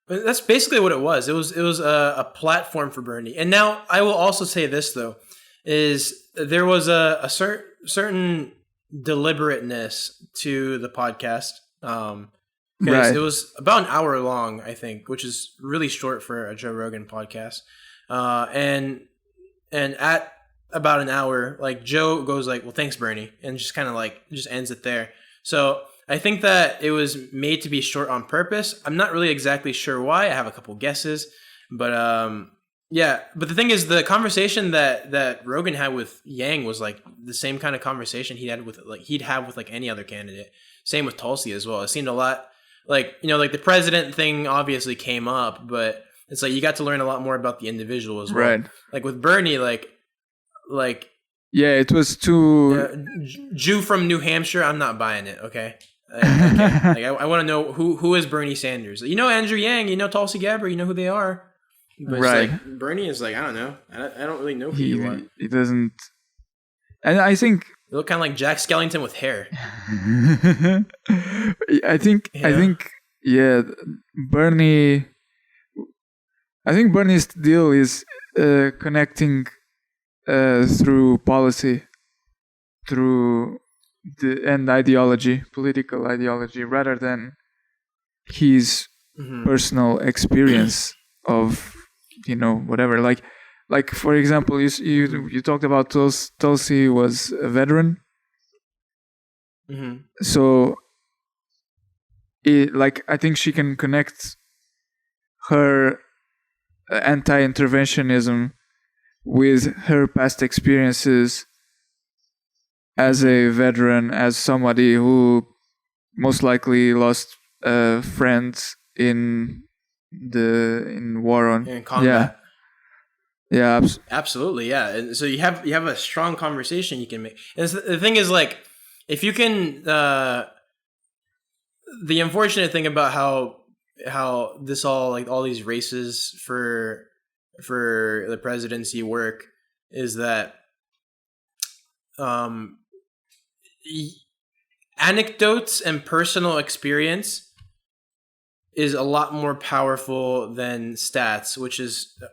Speaker 1: That's basically what it was. It was a platform for Bernie. And now I will also say this though, is there was a certain deliberateness to the podcast. Because it was about an hour long, I think, which is really short for a Joe Rogan podcast. And at about an hour, like Joe goes like, "Well, thanks, Bernie," and just kind of like just ends it there. So I think that it was made to be short on purpose. I'm not really exactly sure why. I have a couple guesses, but yeah. But the thing is, the conversation that Rogan had with Yang was like the same kind of conversation he'd have with like any other candidate. Same with Tulsi as well. It seemed a lot like, like the president thing obviously came up, but it's like you got to learn a lot more about the individual as well. Right. Like with Bernie, like
Speaker 2: yeah, it was too
Speaker 1: Jew from New Hampshire. I'm not buying it. Okay. Like I want to know who is Bernie Sanders. Andrew Yang. Tulsi Gabbard. You know who they are. But right. It's like Bernie is like, I don't know. I don't really know who you are.
Speaker 2: He doesn't. And I think
Speaker 1: you look kind of like Jack Skellington with hair.
Speaker 2: I think Bernie. I think Bernie's deal is connecting through policy, through ideology, political ideology, rather than his personal experience of whatever. Like for example, you talked about Tulsi was a veteran, so I think she can connect her anti-interventionism with her past experiences as a veteran, as somebody who most likely lost friends in war in
Speaker 1: combat.
Speaker 2: Yeah,
Speaker 1: absolutely, yeah. And so you have a strong conversation you can make. And the thing is, like, if you can, the unfortunate thing about how this all these races for the presidency work is that anecdotes and personal experience is a lot more powerful than stats,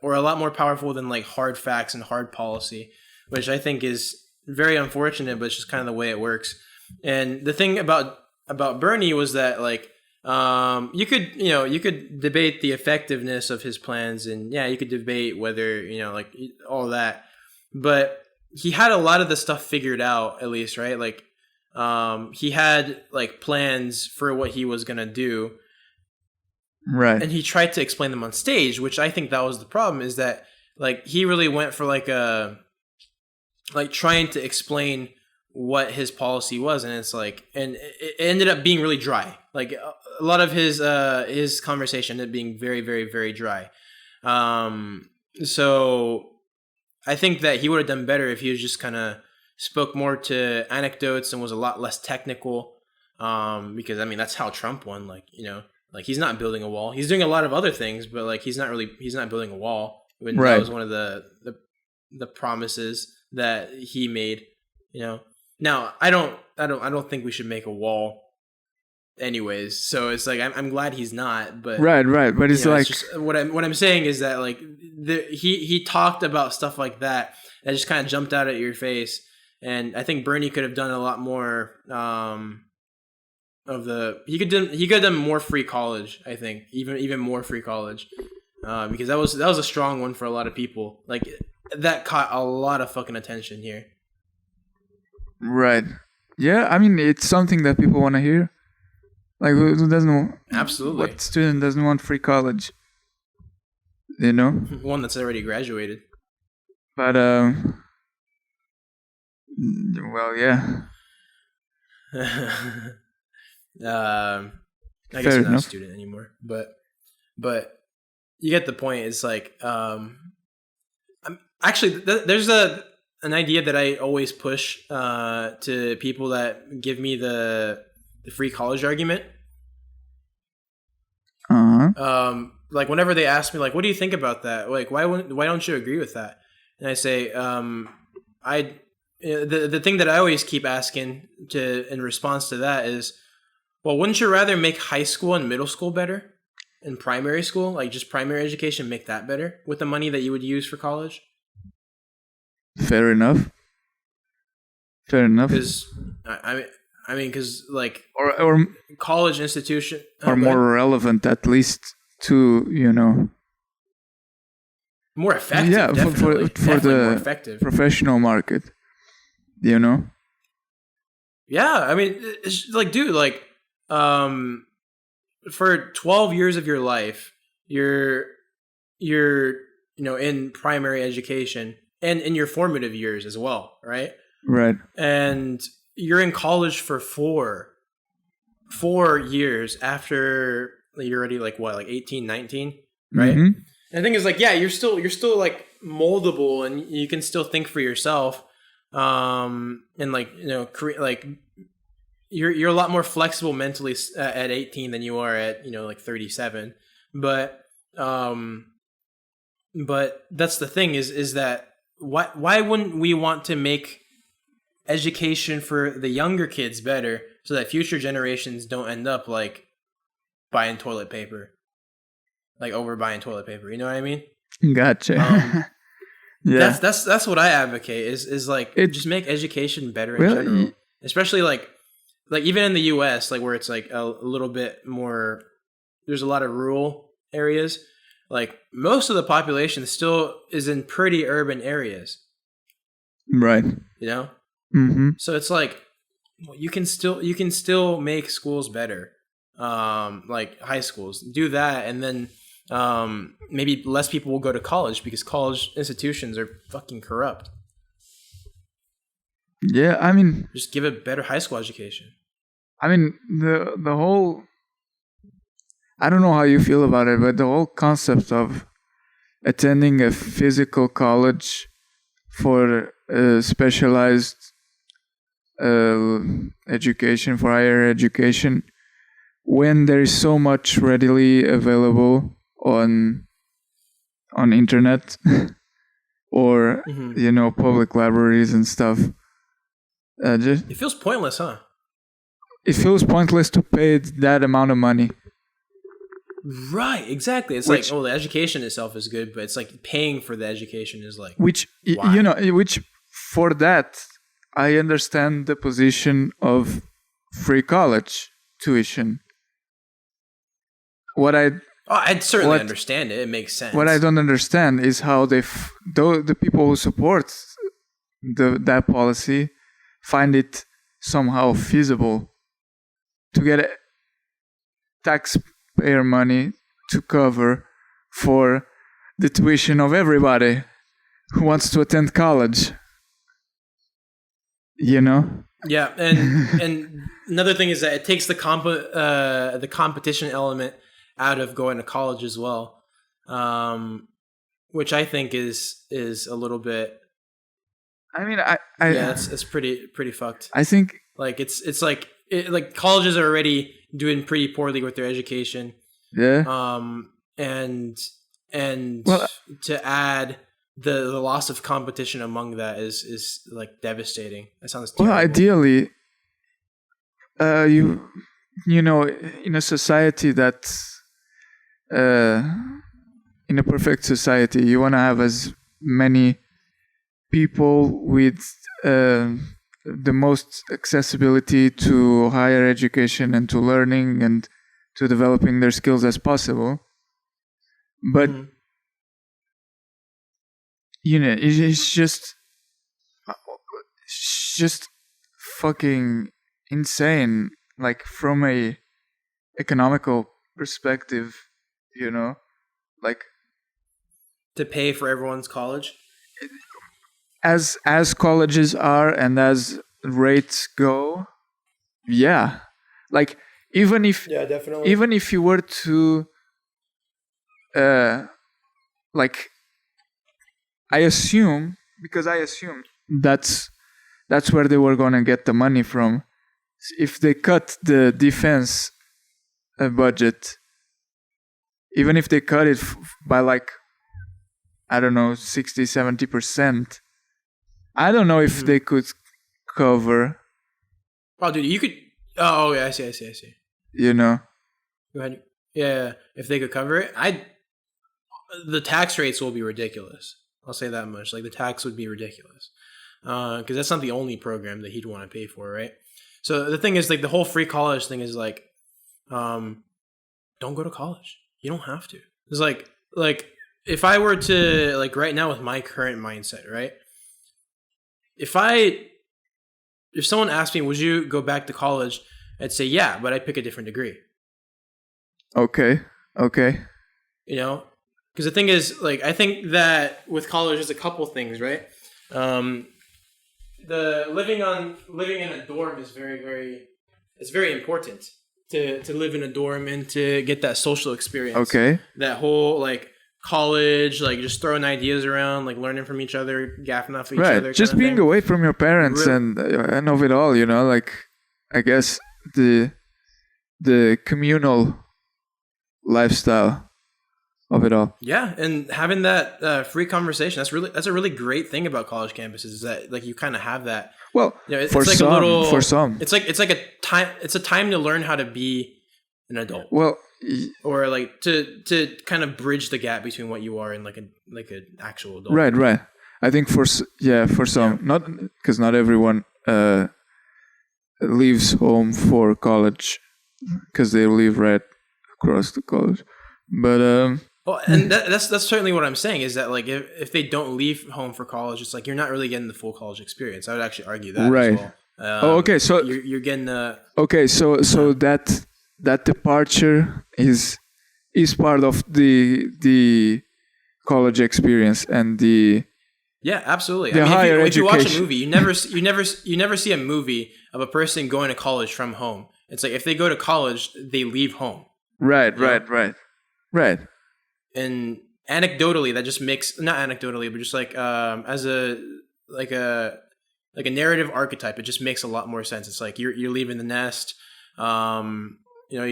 Speaker 1: or a lot more powerful than like hard facts and hard policy, which I think is very unfortunate, but it's just kind of the way it works. And the thing about Bernie was that like you could debate the effectiveness of his plans, and yeah, you could debate whether like all that, but he had a lot of the stuff figured out, at least, right? Like he had like plans for what he was gonna do.
Speaker 2: Right.
Speaker 1: And he tried to explain them on stage, which I think that was the problem, is that like he really went for trying to explain what his policy was, and it's like, and it ended up being really dry. Like a lot of his conversation ended up being very, very, very dry. So I think that he would have done better if he was just kind of spoke more to anecdotes and was a lot less technical. Because I mean that's how Trump won. Like he's not building a wall. He's doing a lot of other things, but like he's not building a wall. Right. That was one of the promises that he made. Now I don't think we should make a wall. Anyways, so it's like I'm glad he's not. But
Speaker 2: right. But it's like,
Speaker 1: it's just, what I'm saying is that like he talked about stuff like that just kind of jumped out at your face, and I think Bernie could have done a lot more. He could have done more free college. I think even more free college, because that was a strong one for a lot of people. Like that caught a lot of fucking attention here.
Speaker 2: Right. Yeah. I mean, it's something that people want to hear. Like who doesn't?
Speaker 1: Absolutely.
Speaker 2: What student doesn't want free college?
Speaker 1: One that's already graduated.
Speaker 2: But well, yeah.
Speaker 1: I guess I'm not a student anymore, but you get the point. It's like actually there's an idea that I always push to people that give me the free college argument. Like whenever they ask me like, what do you think about that? Like why don't you agree with that? And I say the thing that I always keep asking in response to that is, well, wouldn't you rather make high school and middle school better, and primary school, like just primary education, make that better with the money that you would use for college?
Speaker 2: Fair enough.
Speaker 1: Because I mean, because like
Speaker 2: or
Speaker 1: college institution
Speaker 2: or more relevant, at least to
Speaker 1: more effective.
Speaker 2: Yeah,
Speaker 1: definitely,
Speaker 2: for
Speaker 1: definitely
Speaker 2: the
Speaker 1: more effective.
Speaker 2: professional market.
Speaker 1: Yeah, I mean, it's like, dude, like, for 12 years of your life, you're in primary education and in your formative years as well, right?
Speaker 2: Right.
Speaker 1: And you're in college for 4 years after you're already like 18, 19, right?
Speaker 2: Mm-hmm.
Speaker 1: And the thing is, like, yeah, you're still like moldable, and you can still think for yourself, and like like you're a lot more flexible mentally at 18 than you are at like 37. But that's the thing is that why wouldn't we want to make education for the younger kids better so that future generations don't end up like buying toilet paper, like over buying toilet paper? You know what I mean?
Speaker 2: Gotcha.
Speaker 1: Yeah, that's what I advocate is like just make education better in general, especially like even in the U.S., like where it's like a little bit more, there's a lot of rural areas. Like most of the population still is in pretty urban areas,
Speaker 2: right?
Speaker 1: Mm-hmm. So it's like you can still make schools better, like high schools. Do that, and then maybe less people will go to college because college institutions are fucking corrupt.
Speaker 2: Yeah, I mean,
Speaker 1: just give a better high school education.
Speaker 2: I mean, the whole, I don't know how you feel about it, but the whole concept of attending a physical college for specialized education, for higher education, when there is so much readily available on internet or public libraries and stuff,
Speaker 1: it feels pointless, huh?
Speaker 2: It feels pointless to pay that amount of money.
Speaker 1: Right, exactly. It's like, the education itself is good, but it's like paying for the education is like...
Speaker 2: Which for that, I understand the position of free college tuition.
Speaker 1: I'd certainly understand it. It makes sense.
Speaker 2: What I don't understand is how the people who support that policy find it somehow feasible to get taxpayer money to cover for the tuition of everybody who wants to attend college.
Speaker 1: Yeah, and another thing is that it takes the competition element out of going to college as well, which I think is a little bit.
Speaker 2: I mean,
Speaker 1: it's pretty fucked.
Speaker 2: I think
Speaker 1: like it's like colleges are already doing pretty poorly with their education.
Speaker 2: Yeah.
Speaker 1: And to add the loss of competition among that is like devastating. That sounds terrible.
Speaker 2: Well, ideally, in a society that's in a perfect society, you want to have as many people with the most accessibility to higher education and to learning and to developing their skills as possible. But it's just fucking insane, like from a economical perspective, like
Speaker 1: to pay for everyone's college.
Speaker 2: As colleges are and as rates go, yeah, like
Speaker 1: definitely.
Speaker 2: Even if you were to like I assume that's where they were going to get the money from. If they cut the defense budget, even if they cut it by like, I don't know, 60-70%, I don't know if they could cover.
Speaker 1: Oh, dude, you could. Oh, yeah, I see.
Speaker 2: Go
Speaker 1: ahead. Yeah, if they could cover it, the tax rates will be ridiculous. I'll say that much. Like the tax would be ridiculous, because that's not the only program that he'd want to pay for, right? So the thing is, like, the whole free college thing is like, don't go to college. You don't have to. It's like if I were to, like, right now with my current mindset, right? If someone asked me, would you go back to college? I'd say, yeah, but I'd pick a different degree.
Speaker 2: Okay.
Speaker 1: You know, because the thing is, like, I think that with college, there's a couple things, right? The living in a dorm is it's very important to live in a dorm and to get that social experience.
Speaker 2: Okay.
Speaker 1: That whole, like, college, like, just throwing ideas around, like, learning from each other, gaffing off each other.
Speaker 2: Right. Just being away from your parents and of it all, you know, like, I guess the communal lifestyle of it all.
Speaker 1: Yeah, and having that free conversation, that's a really great thing about college campuses, is that, like, you kind of have that.
Speaker 2: Well,
Speaker 1: you know,
Speaker 2: for some,
Speaker 1: it's like a time to learn how to be an adult.
Speaker 2: Well,
Speaker 1: or like to kind of bridge the gap between what you are and like an actual adult.
Speaker 2: Right. I think for some, not because not everyone leaves home for college because they live right across the college, but
Speaker 1: well, and that's certainly what I'm saying, is that, like, if they don't leave home for college, it's like you're not really getting the full college experience. I would actually argue that
Speaker 2: right.
Speaker 1: as well.
Speaker 2: Okay, so
Speaker 1: you're getting the
Speaker 2: so that departure is part of the college experience and the
Speaker 1: absolutely.
Speaker 2: The higher education.
Speaker 1: If you watch a movie, you never see a movie of a person going to college from home. It's like if they go to college, they leave home.
Speaker 2: Right.
Speaker 1: And anecdotally, that just makes, not anecdotally, but just like as a narrative archetype, it just makes a lot more sense. It's like you're leaving the nest. You know,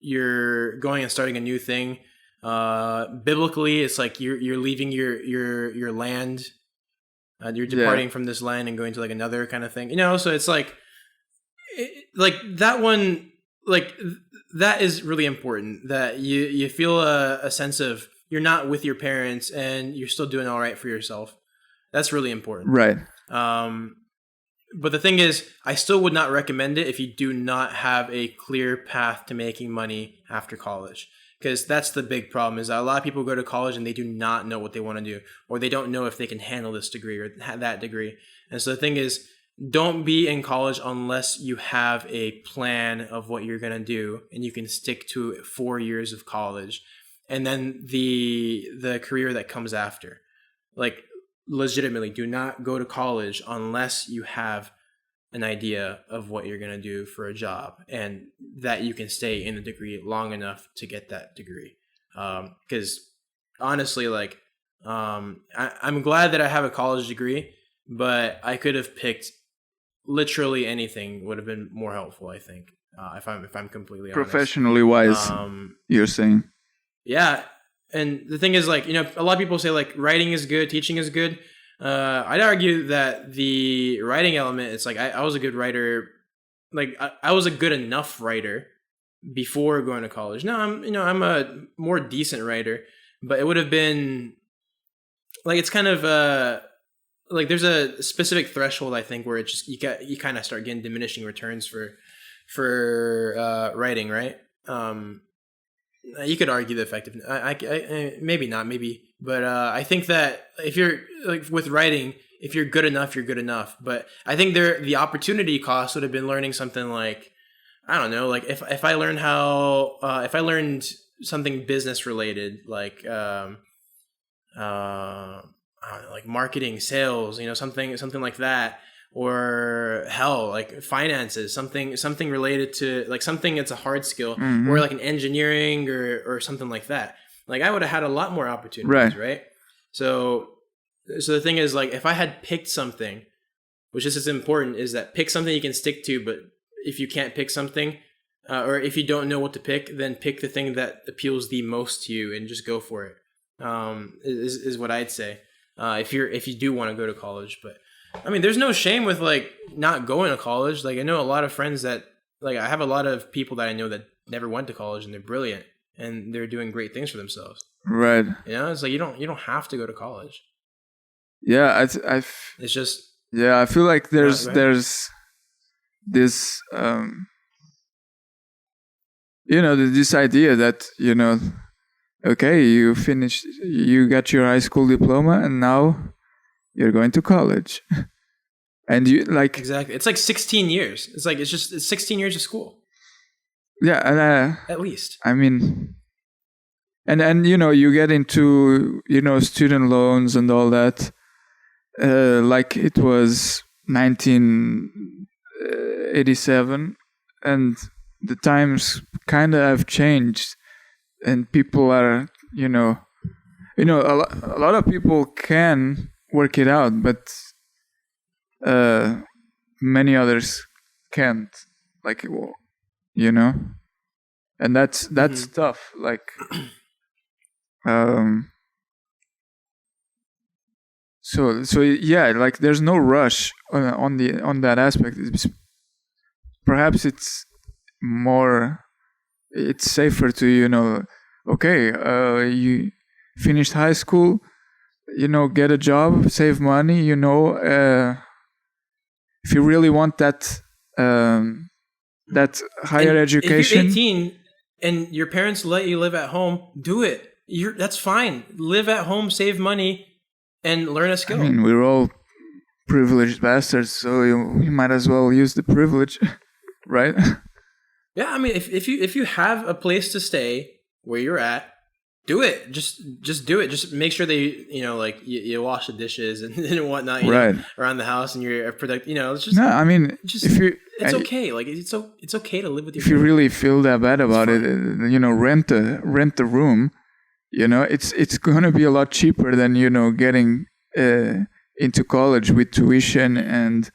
Speaker 1: you're going and starting a new thing. Biblically, it's like you're leaving your land. You're departing from this land and going to, like, another kind of thing. You know, so it's like that one, like, that is really important, that you feel a sense of you're not with your parents and you're still doing all right for yourself. That's really important.
Speaker 2: Right.
Speaker 1: But the thing is, I still would not recommend it if you do not have a clear path to making money after college. Because that's the big problem, is that a lot of people go to college and they do not know what they want to do, or they don't know if they can handle this degree or that degree. And so the thing is, don't be in college unless you have a plan of what you're going to do and you can stick to 4 years of college and then the career that comes after. Like, legitimately, do not go to college unless you have an idea of what you're going to do for a job and that you can stay in the degree long enough to get that degree. Because honestly, like, I'm glad that I have a college degree, but I could have picked literally anything would have been more helpful, I think, if I'm completely honest.
Speaker 2: Professionally wise, you're saying.
Speaker 1: Yeah, and the thing is, like, you know, a lot of people say, like, writing is good, teaching is good. I'd argue that the writing element, it's like I was a good writer, like I was a good enough writer before going to college. Now I'm a more decent writer, but it would have been like, it's kind of like there's a specific threshold, I think, where it just you kind of start getting diminishing returns for writing, right? You could argue the effectiveness. I maybe not, but I think that if you're, like, with writing, if you're good enough, you're good enough. But I think the opportunity cost would have been learning something like, I don't know, like if I learned if I learned something business related, like I don't know, like marketing, sales, you know, something like that, or hell, like finances, something related to, like, something that's a hard skill, or like an engineering or something like that. Like, I would have had a lot more opportunities, right? So the thing is, like, if I had picked something, which is as important, is that pick something you can stick to, but if you can't pick something, or if you don't know what to pick, then pick the thing that appeals the most to you and just go for it. Is what I'd say. If you do want to go to college. But I mean, there's no shame with, like, not going to college. Like, I know a lot of friends that, like, I have a lot of people that I know that never went to college and they're brilliant and they're doing great things for themselves.
Speaker 2: Right.
Speaker 1: You know, it's like you don't have to go to college.
Speaker 2: Yeah,
Speaker 1: it's just,
Speaker 2: yeah, I feel like there's this this idea that okay, you got your high school diploma and now you're going to college. And you like
Speaker 1: exactly, it's like 16 years. It's 16 years of school.
Speaker 2: Yeah, and
Speaker 1: at least.
Speaker 2: I mean, and you get into student loans and all that. Like it was 1987, and the times kind of have changed, and people are a lot of people can work it out, but many others can't. Like, and that's tough. Like, so yeah, like there's no rush on that aspect. Perhaps it's safer to okay, you finished high school, get a job, save money, if you really want that higher education.
Speaker 1: If you're 18 and your parents let you live at home, do it. That's fine. Live at home, save money, and learn a skill.
Speaker 2: I mean, we're all privileged bastards, so you might as well use the privilege, right?
Speaker 1: Yeah, I mean, if you have a place to stay where you're at, do it. Just do it. Just make sure they you wash the dishes and whatnot,
Speaker 2: right,
Speaker 1: around the house, and you're productive. It's just
Speaker 2: no. I mean,
Speaker 1: it's okay. Like it's okay to live with your.
Speaker 2: If you really feel that bad about it, rent a room. It's gonna be a lot cheaper than getting into college with tuition and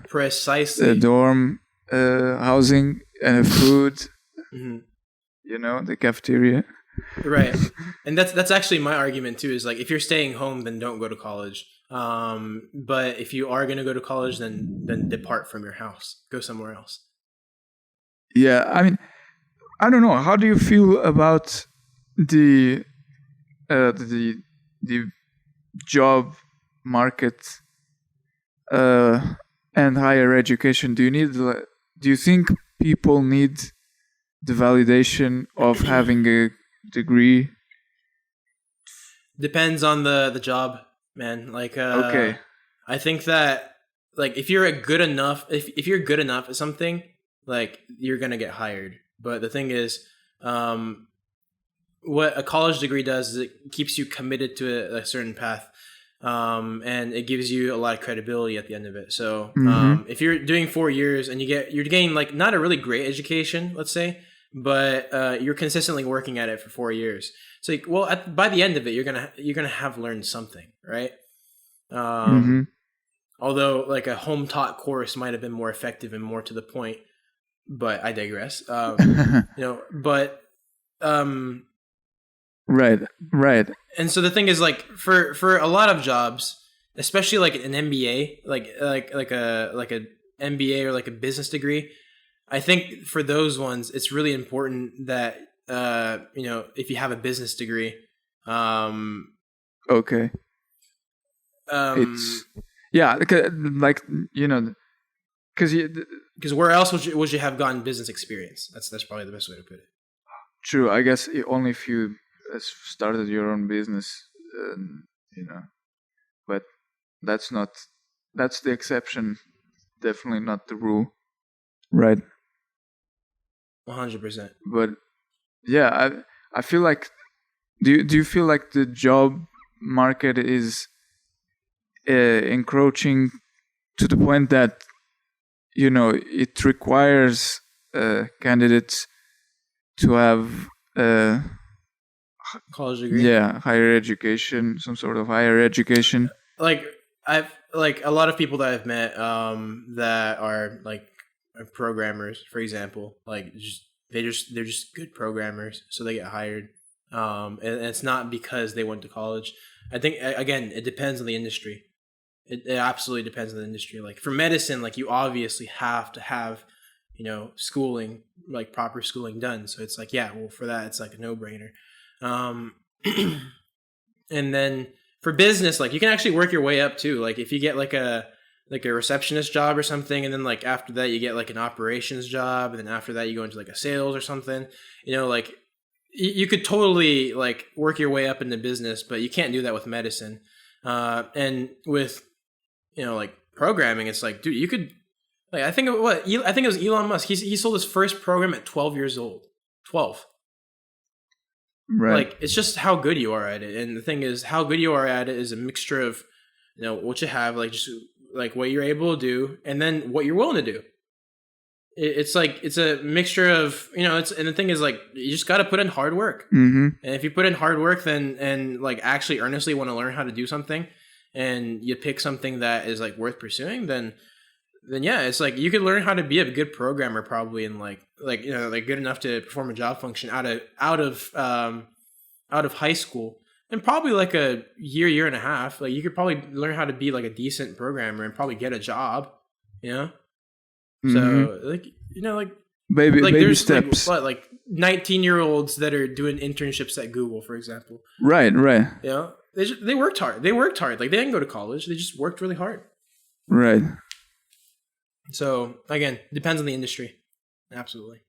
Speaker 1: precisely
Speaker 2: dorm housing and food.
Speaker 1: Mm-hmm.
Speaker 2: The cafeteria.
Speaker 1: Right, and that's actually my argument too. Is like, if you're staying home, then don't go to college. But if you are going to go to college, then depart from your house, go somewhere else.
Speaker 2: Yeah, I mean, I don't know. How do you feel about the job market and higher education? Do you think people need the validation of having a degree?
Speaker 1: Depends on the job, man. Like,
Speaker 2: okay,
Speaker 1: I think that, like, if you're good enough at something, like, you're gonna get hired. But the thing is, what a college degree does is it keeps you committed to a certain path, and it gives you a lot of credibility at the end of it. So, if you're doing 4 years and you're getting, like, not a really great education, let's say, but you're consistently working at it for 4 years. It's like, well, by the end of it, you're gonna have learned something, right? Although, like, a home taught course might have been more effective and more to the point, but I digress. But
Speaker 2: right.
Speaker 1: And so the thing is, like, for a lot of jobs, especially like an MBA, like a MBA or like a business degree, I think for those ones, it's really important that, if you have a business degree,
Speaker 2: okay. It's, yeah, like, because
Speaker 1: where else would you have gotten business experience? That's probably the best way to put it.
Speaker 2: True. I guess only if you started your own business, but that's the exception, definitely not the rule, right?
Speaker 1: 100%.
Speaker 2: But yeah, I feel like, do you feel like the job market is encroaching to the point that it requires candidates to have
Speaker 1: college degree?
Speaker 2: Yeah, higher education, some sort of higher education.
Speaker 1: Like, I've a lot of people that I've met that are like programmers, for example, like they're just good programmers, so they get hired. And it's not because they went to college. I think, again, it depends on the industry. It absolutely depends on the industry. Like, for medicine, like, you obviously have to have, schooling, like proper schooling done. So it's like, yeah, well, for that, it's like a no-brainer. And then for business, like, you can actually work your way up too. Like, if you get like a like a receptionist job or something, and then like after that you get like an operations job, and then after that you go into like a sales or something. You know, like you could totally like work your way up into business, but you can't do that with medicine. And with, you know, like programming, it's like, dude, you could, like, I think it was Elon Musk. He sold his first program at 12 years old. 12.
Speaker 2: Right.
Speaker 1: Like, it's just how good you are at it. And the thing is, how good you are at it is a mixture of, you know, what you have, like, just like what you're able to do, and then what you're willing to do. It's like, it's a mixture of, you know, and the thing is, like, you just got to put in hard work.
Speaker 2: Mm-hmm.
Speaker 1: And if you put in hard work, then, and like actually earnestly want to learn how to do something, and you pick something that is like worth pursuing, then yeah, it's like you could learn how to be a good programmer probably in like, you know, like good enough to perform a job function out of high school, and probably like a year and a half. Like you could probably learn how to be like a decent programmer and probably get a job, you know?
Speaker 2: Mm-hmm.
Speaker 1: So like, you know, like
Speaker 2: baby
Speaker 1: there's
Speaker 2: steps.
Speaker 1: like 19-year-olds that are doing internships at Google, for example.
Speaker 2: Right.
Speaker 1: You know, they worked hard. Like they didn't go to college. They just worked really hard.
Speaker 2: Right.
Speaker 1: So again, depends on the industry. Absolutely.